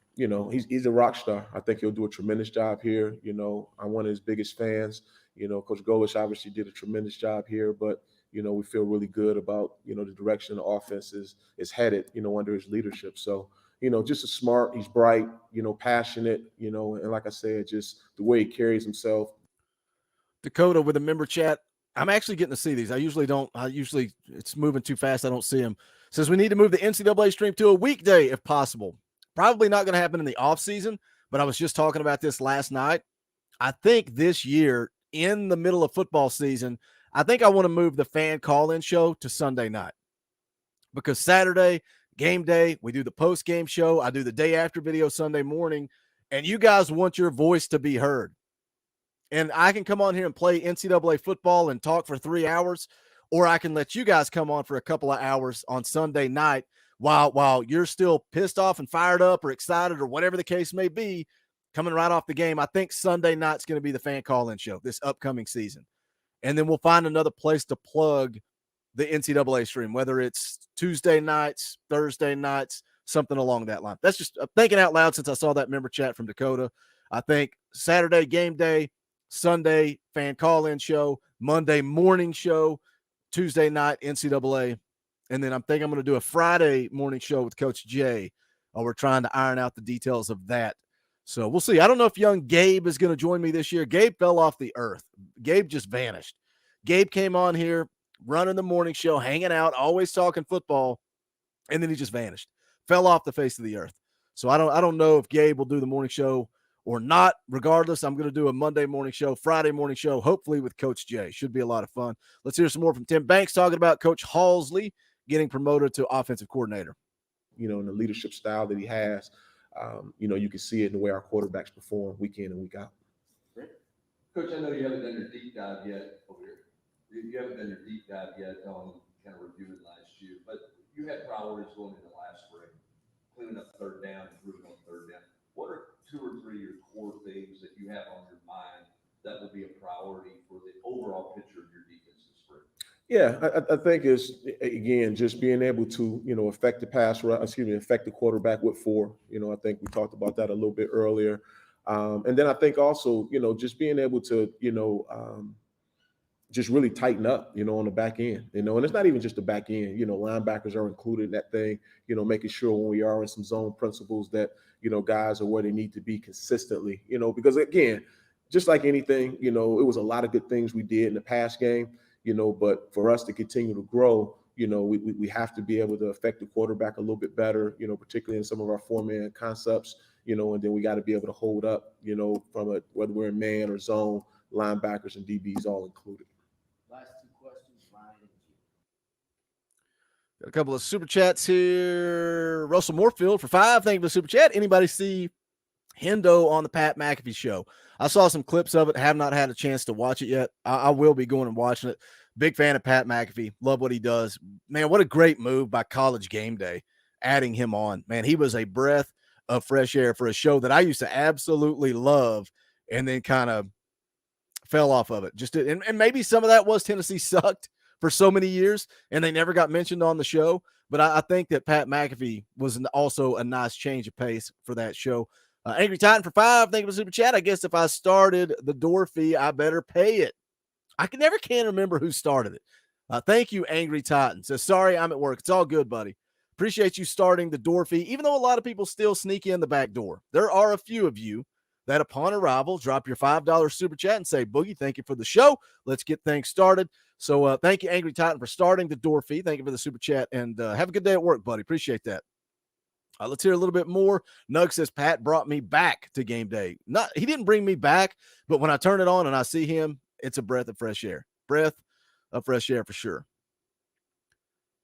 he's a rock star. I think he'll do a tremendous job here. I'm one of his biggest fans. Coach Golish obviously did a tremendous job here, but we feel really good about, the direction the offense is headed, under his leadership. So, just a smart, he's bright, passionate, and like I said, just the way he carries himself. Dakota with a member chat. I'm actually getting to see these. I usually it's moving too fast. I don't see them. Says we need to move the NCAA stream to a weekday if possible. Probably not going to happen in the off season, but I was just talking about this last night. I think this year in the middle of football season, I think I want to move the fan call-in show to Sunday night, because Saturday, game day, we do the post-game show. I do the day after video Sunday morning, and you guys want your voice to be heard. And I can come on here and play NCAA football and talk for 3 hours, or I can let you guys come on for a couple of hours on Sunday night while you're still pissed off and fired up or excited or whatever the case may be, coming right off the game. I think Sunday night's going to be the fan call-in show this upcoming season. And then we'll find another place to plug the NCAA stream, whether it's Tuesday nights, Thursday nights, something along that line. That's just thinking out loud since I saw that member chat from Dakota. I think Saturday game day, Sunday fan call-in show, Monday morning show, Tuesday night NCAA. And then I'm going to do a Friday morning show with Coach Jay. We're trying to iron out the details of that. So we'll see. I don't know if young Gabe is going to join me this year. Gabe fell off the earth. Gabe just vanished. Gabe came on here, running the morning show, hanging out, always talking football, and then he just vanished. Fell off the face of the earth. So I don't know if Gabe will do the morning show or not. Regardless, I'm going to do a Monday morning show, Friday morning show, hopefully with Coach Jay. Should be a lot of fun. Let's hear some more from Tim Banks talking about Coach Halzle getting promoted to offensive coordinator. And the leadership style that he has. You can see it in the way our quarterbacks perform week in and week out. Great. Coach, I know you haven't done your deep dive yet over here. You haven't done your deep dive yet on kind of reviewing last year, but you had priorities going into last spring, cleaning up third down, improving on third down. What are 2 or 3 of your core things that you have on your mind that will be a priority for the overall picture of your defense this spring? Yeah, I think it's, again, just being able to, affect the quarterback with 4. I think we talked about that a little bit earlier. And then I think also, just being able to, just really tighten up, on the back end, and it's not even just the back end, linebackers are included in that thing, making sure when we are in some zone principles that, guys are where they need to be consistently, because again, just like anything, it was a lot of good things we did in the past game, but for us to continue to grow, we have to be able to affect the quarterback a little bit better, particularly in some of our 4-man concepts, and then we got to be able to hold up, from whether we're in man or zone, linebackers and DBs all included. Last 2 questions, Ryan and Jim. Got a couple of super chats here. Russell Moorfield for 5. Thank you for the super chat. Anybody see Hendo on the Pat McAfee show? I saw some clips of it. Have not had a chance to watch it yet. I will be going and watching it. Big fan of Pat McAfee. Love what he does. Man, what a great move by College Game Day, adding him on. Man, he was a breath of fresh air for a show that I used to absolutely love and then kind of fell off of it. And maybe some of that was Tennessee sucked for so many years and they never got mentioned on the show. But I think that Pat McAfee was also a nice change of pace for that show. Angry Titan for 5. Thank you for the super chat. I guess if I started the door fee, I better pay it. I can remember who started it. Thank you, Angry Titan. So sorry, I'm at work. It's all good, buddy. Appreciate you starting the door fee, even though a lot of people still sneak in the back door. There are a few of you that upon arrival, drop your $5 super chat and say, Boogie, thank you for the show. Let's get things started. So thank you, Angry Titan, for starting the door fee. Thank you for the super chat, and have a good day at work, buddy. Appreciate that. Let's hear a little bit more. Nug says, Pat brought me back to game day. He didn't bring me back, but when I turn it on and I see him, it's a breath of fresh air. Breath of fresh air for sure.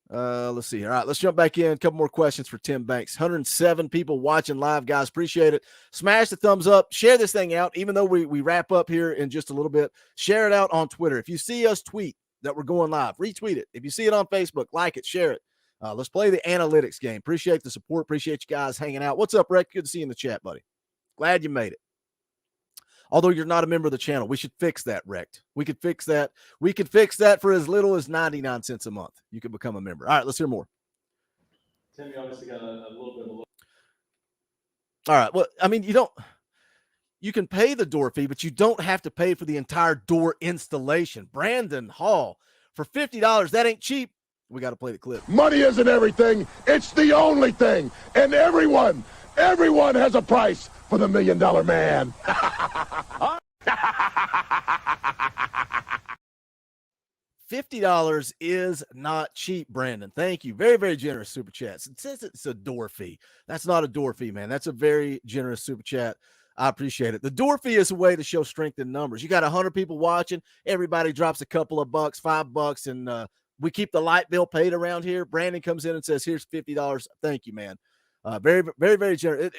Let's see. All right, let's jump back in. A couple more questions for Tim Banks. 107 people watching live, guys. Appreciate it. Smash the thumbs up. Share this thing out. Even though we wrap up here in just a little bit, share it out on Twitter. If you see us tweet that we're going live, retweet it. If you see it on Facebook, like it, share it. Let's play the analytics game. Appreciate the support. Appreciate you guys hanging out. What's up, Rick? Good to see you in the chat, buddy. Glad you made it. Although you're not a member of the channel, we should fix that, Rect. We could fix that. We could fix that for as little as 99 cents a month. You could become a member. All right, let's hear more. Tim, you obviously got a little bit of a look. All right. Well, I mean, you can pay the door fee, but you don't have to pay for the entire door installation. Brandon Hall, for $50, that ain't cheap. We got to play the clip. Money isn't everything. It's the only thing. And everyone has a price for the $1 Million Man. $50 is not cheap, Brandon. Thank you. Very, very generous super chats. It says it's a door fee. That's not a door fee, man. That's a very generous super chat. I appreciate it. The door fee is a way to show strength in numbers. You got 100 people watching. Everybody drops a couple of bucks, $5, and we keep the light bill paid around here. Brandon comes in and says, here's $50. Thank you, man. Very, very, very generous.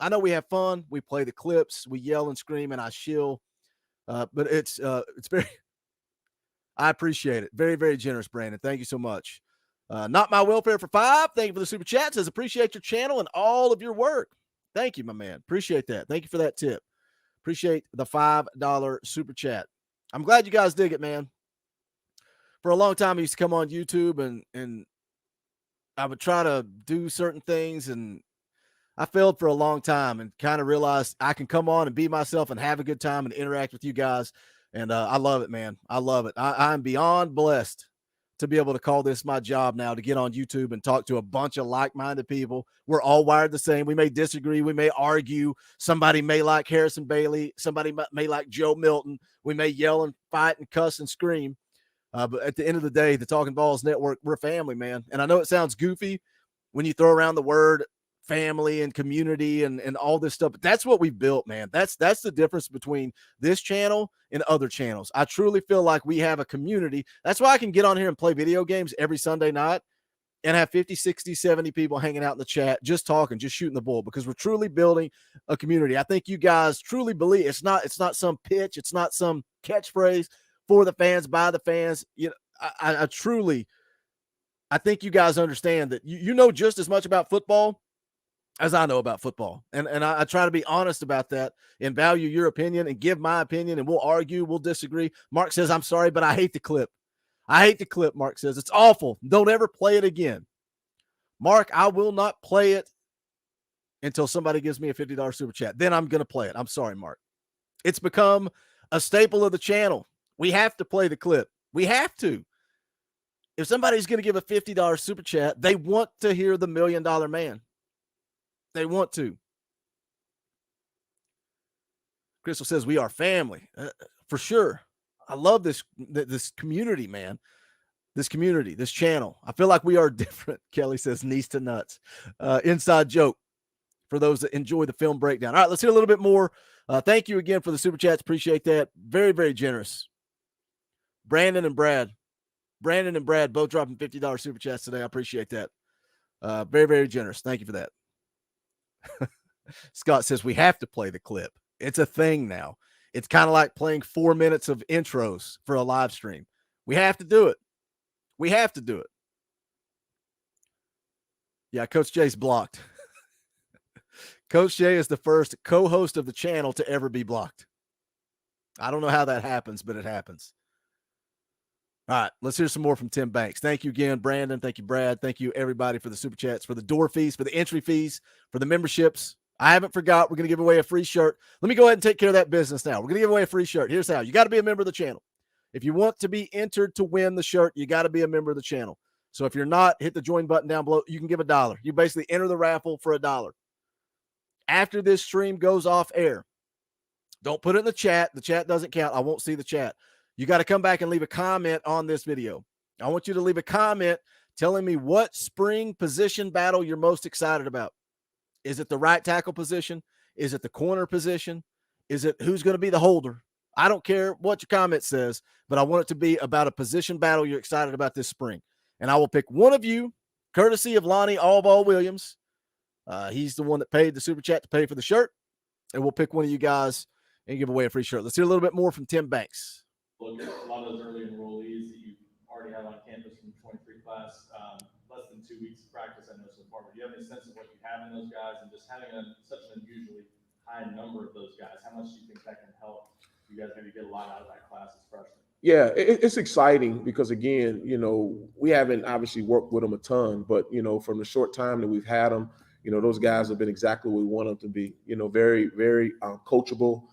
I know we have fun. We play the clips. We yell and scream, and I shill. But it's very – I appreciate it. Very, very generous, Brandon. Thank you so much. Not My Welfare for 5. Thank you for the super chat. Says, appreciate your channel and all of your work. Thank you, my man. Appreciate that. Thank you for that tip. Appreciate the $5 super chat. I'm glad you guys dig it, man. For a long time, I used to come on YouTube and I would try to do certain things, and I failed for a long time and kind of realized I can come on and be myself and have a good time and interact with you guys. And I love it, man. I love it. I'm beyond blessed to be able to call this my job now, to get on YouTube and talk to a bunch of like-minded people. We're all wired the same. We may disagree. We may argue. Somebody may like Harrison Bailey. Somebody may like Joe Milton. We may yell and fight and cuss and scream. But at the end of the day, the Talkin VAWLS Network, we're family, man. And I know it sounds goofy when you throw around the word family and community and all this stuff, but that's what we've built, man. That's the difference between this channel and other channels. I truly feel like we have a community. That's why I can get on here and play video games every Sunday night and have 50, 60, 70 people hanging out in the chat, just talking, just shooting the bull, because we're truly building a community. I think you guys truly believe it's not some pitch. It's not some catchphrase for the fans, by the fans. You know, I truly, I think you guys understand that you know just as much about football as I know about football. And I try to be honest about that and value your opinion and give my opinion, and we'll argue, we'll disagree. Mark says, I'm sorry, but I hate the clip. I hate the clip, Mark says. It's awful. Don't ever play it again. Mark, I will not play it until somebody gives me a $50 super chat. Then I'm going to play it. I'm sorry, Mark. It's become a staple of the channel. We have to play the clip. We have to. If somebody's going to give a $50 super chat, they want to hear the $1 Million Man. They want to. Crystal says, we are family. For sure. I love this community, man. This community, this channel. I feel like we are different. Kelly says, knees to nuts. Inside joke for those that enjoy the film breakdown. All right, let's hear a little bit more. Thank you again for the super chats. Appreciate that. Very, very generous. Brandon and Brad both dropping $50 super chats today. I appreciate that. Very, very generous. Thank you for that. Scott says we have to play the clip. It's a thing now. It's kind of like playing 4 minutes of intros for a live stream. We have to do it. We have to do it. Yeah, Coach Jay's blocked. Coach Jay is the first co-host of the channel to ever be blocked. I don't know how that happens, but it happens. All right, let's hear some more from Tim Banks. Thank you again, Brandon. Thank you, Brad. Thank you, everybody, for the super chats, for the door fees, for the entry fees, for the memberships. I haven't forgot. We're going to give away a free shirt. Let me go ahead and take care of that business now. We're going to give away a free shirt. Here's how. You got to be a member of the channel. If you want to be entered to win the shirt, you got to be a member of the channel. So if you're not, hit the join button down below. You can give $1. You basically enter the raffle for $1. After this stream goes off air, don't put it in the chat. The chat doesn't count. I won't see the chat. You got to come back and leave a comment on this video. I want you to leave a comment telling me what spring position battle you're most excited about. Is it the right tackle position? Is it the corner position? Is it who's going to be the holder? I don't care what your comment says, but I want it to be about a position battle you're excited about this spring. And I will pick one of you, courtesy of Lonnie Allball Williams. He's the one that paid the super chat to pay for the shirt. And we'll pick one of you guys and give away a free shirt. Let's hear a little bit more from Tim Banks. Look at a lot of those early enrollees that you already have on campus from the 23 class, less than 2 weeks of practice, I know so far. But do you have any sense of what you have in those guys, and just having such an unusually high number of those guys? How much do you think that can help you guys maybe get a lot out of that class as freshmen? Yeah, it's exciting because, again, we haven't obviously worked with them a ton, but, from the short time that we've had them, those guys have been exactly what we want them to be, very, very coachable.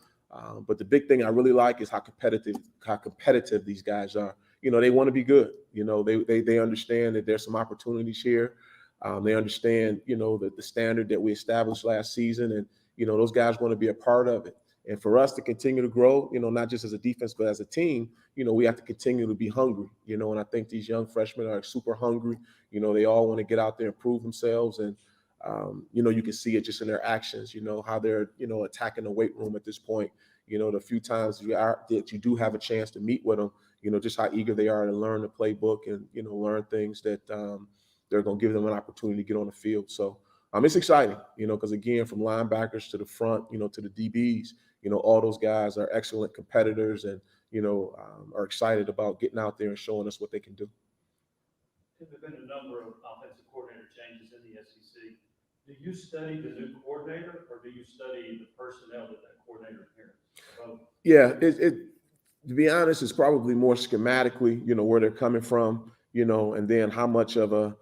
But the big thing I really like is how competitive these guys are. They want to be good. They understand that there's some opportunities here. They understand, the standard that we established last season, and, those guys want to be a part of it. And for us to continue to grow, not just as a defense, but as a team, we have to continue to be hungry, and I think these young freshmen are super hungry. They all want to get out there and prove themselves. And, you can see it just in their actions, how they're, attacking the weight room at this point. The few times that you do have a chance to meet with them, just how eager they are to learn the playbook and, learn things that they're going to give them an opportunity to get on the field. So it's exciting, because, again, from linebackers to the front, to the DBs, all those guys are excellent competitors and, are excited about getting out there and showing us what they can do. There have been a number of offensive coordinator changes in the SEC. Do you study the new coordinator, or do you study the personnel that coordinator inherits? Yeah, to be honest, it's probably more schematically, where they're coming from, and then how much of a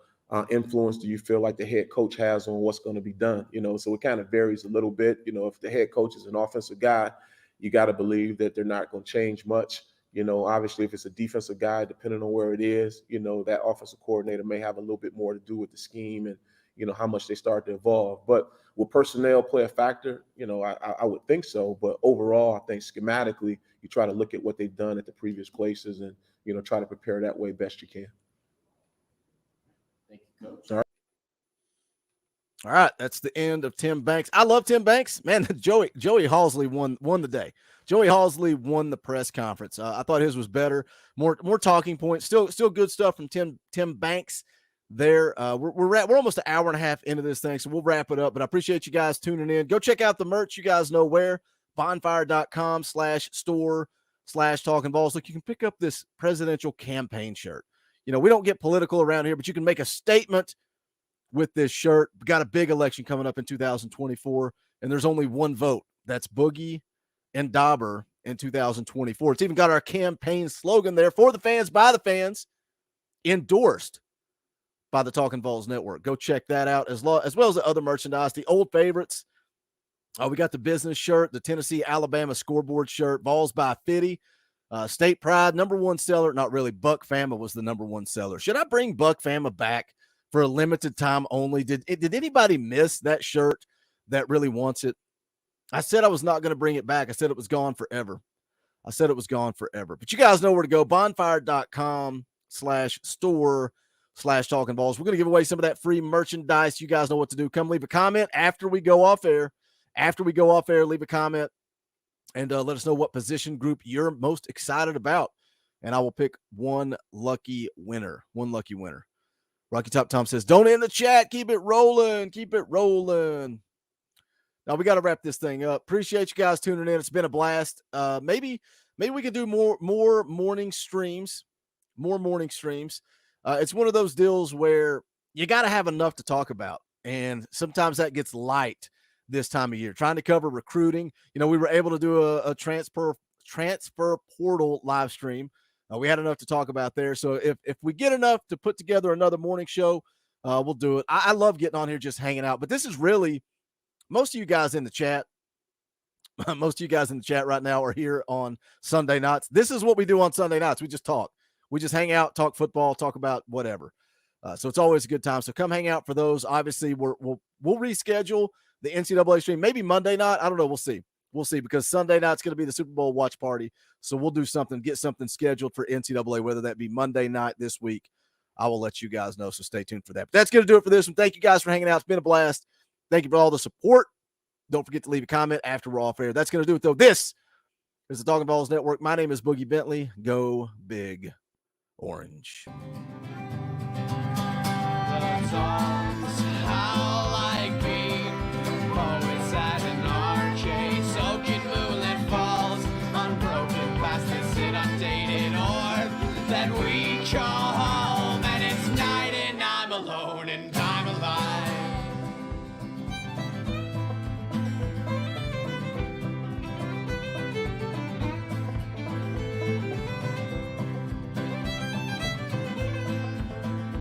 influence do you feel like the head coach has on what's going to be done? So it kind of varies a little bit. If the head coach is an offensive guy, you got to believe that they're not going to change much. Obviously, if it's a defensive guy, depending on where it is, that offensive coordinator may have a little bit more to do with the scheme and, how much they start to evolve. But will personnel play a factor? I would think so. But overall, I think schematically, you try to look at what they've done at the previous places and, try to prepare that way best you can. Thank you, Coach. All right, that's the end of Tim Banks. I love Tim Banks. Man, Joey Halzle won the day. Joey Halzle won the press conference. I thought his was better, more talking points. Still good stuff from Tim Banks there. We're almost an hour and a half into this thing, so we'll wrap it up. But I appreciate you guys tuning in. Go check out the merch. You guys know where. Bonfire.com/store/Talkin VAWLS. Look, you can pick up this presidential campaign shirt. We don't get political around here, but you can make a statement with this shirt. We got a big election coming up in 2024, and there's only one vote. That's Boogie and Dauber in 2024. It's even got our campaign slogan there, for the fans, by the fans, endorsed by the Talkin VAWLS Network. Go check that out, as well as the other merchandise, the old favorites. We got the business shirt, the Tennessee Alabama scoreboard shirt, Vols by 50. State Pride, number one seller. Not really. Buck Fama was the number one seller. Should I bring Buck Fama back for a limited time only? Did anybody miss that shirt that really wants it? I said I was not going to bring it back. I said it was gone forever. But you guys know where to go. Bonfire.com/store/Talkin VAWLS. We're going to give away some of that free merchandise. You guys know what to do. Come leave a comment after we go off air. Leave a comment and let us know what position group you're most excited about. And I will pick one lucky winner. Rocky Top Tom says, don't end the chat. Keep it rolling. Now we got to wrap this thing up. Appreciate you guys tuning in. It's been a blast. Maybe we could do more morning streams. It's one of those deals where you got to have enough to talk about. And sometimes that gets light this time of year. Trying to cover recruiting. We were able to do a transfer portal live stream. We had enough to talk about there. So if we get enough to put together another morning show, we'll do it. I love getting on here just hanging out. But this is really, most of you guys in the chat right now are here on Sunday nights. This is what we do on Sunday nights. We just talk. We just hang out, talk football, talk about whatever. So it's always a good time. So come hang out for those. Obviously, we'll reschedule the NCAA stream, maybe Monday night. I don't know. We'll see because Sunday night's going to be the Super Bowl watch party. So we'll do something, get something scheduled for NCAA, whether that be Monday night this week. I will let you guys know. So stay tuned for that. But that's going to do it for this one. Thank you guys for hanging out. It's been a blast. Thank you for all the support. Don't forget to leave a comment after we're off air. That's going to do it, though. This is the Talkin VAWLS Network. My name is Boogie Bentley. Go Big Orange.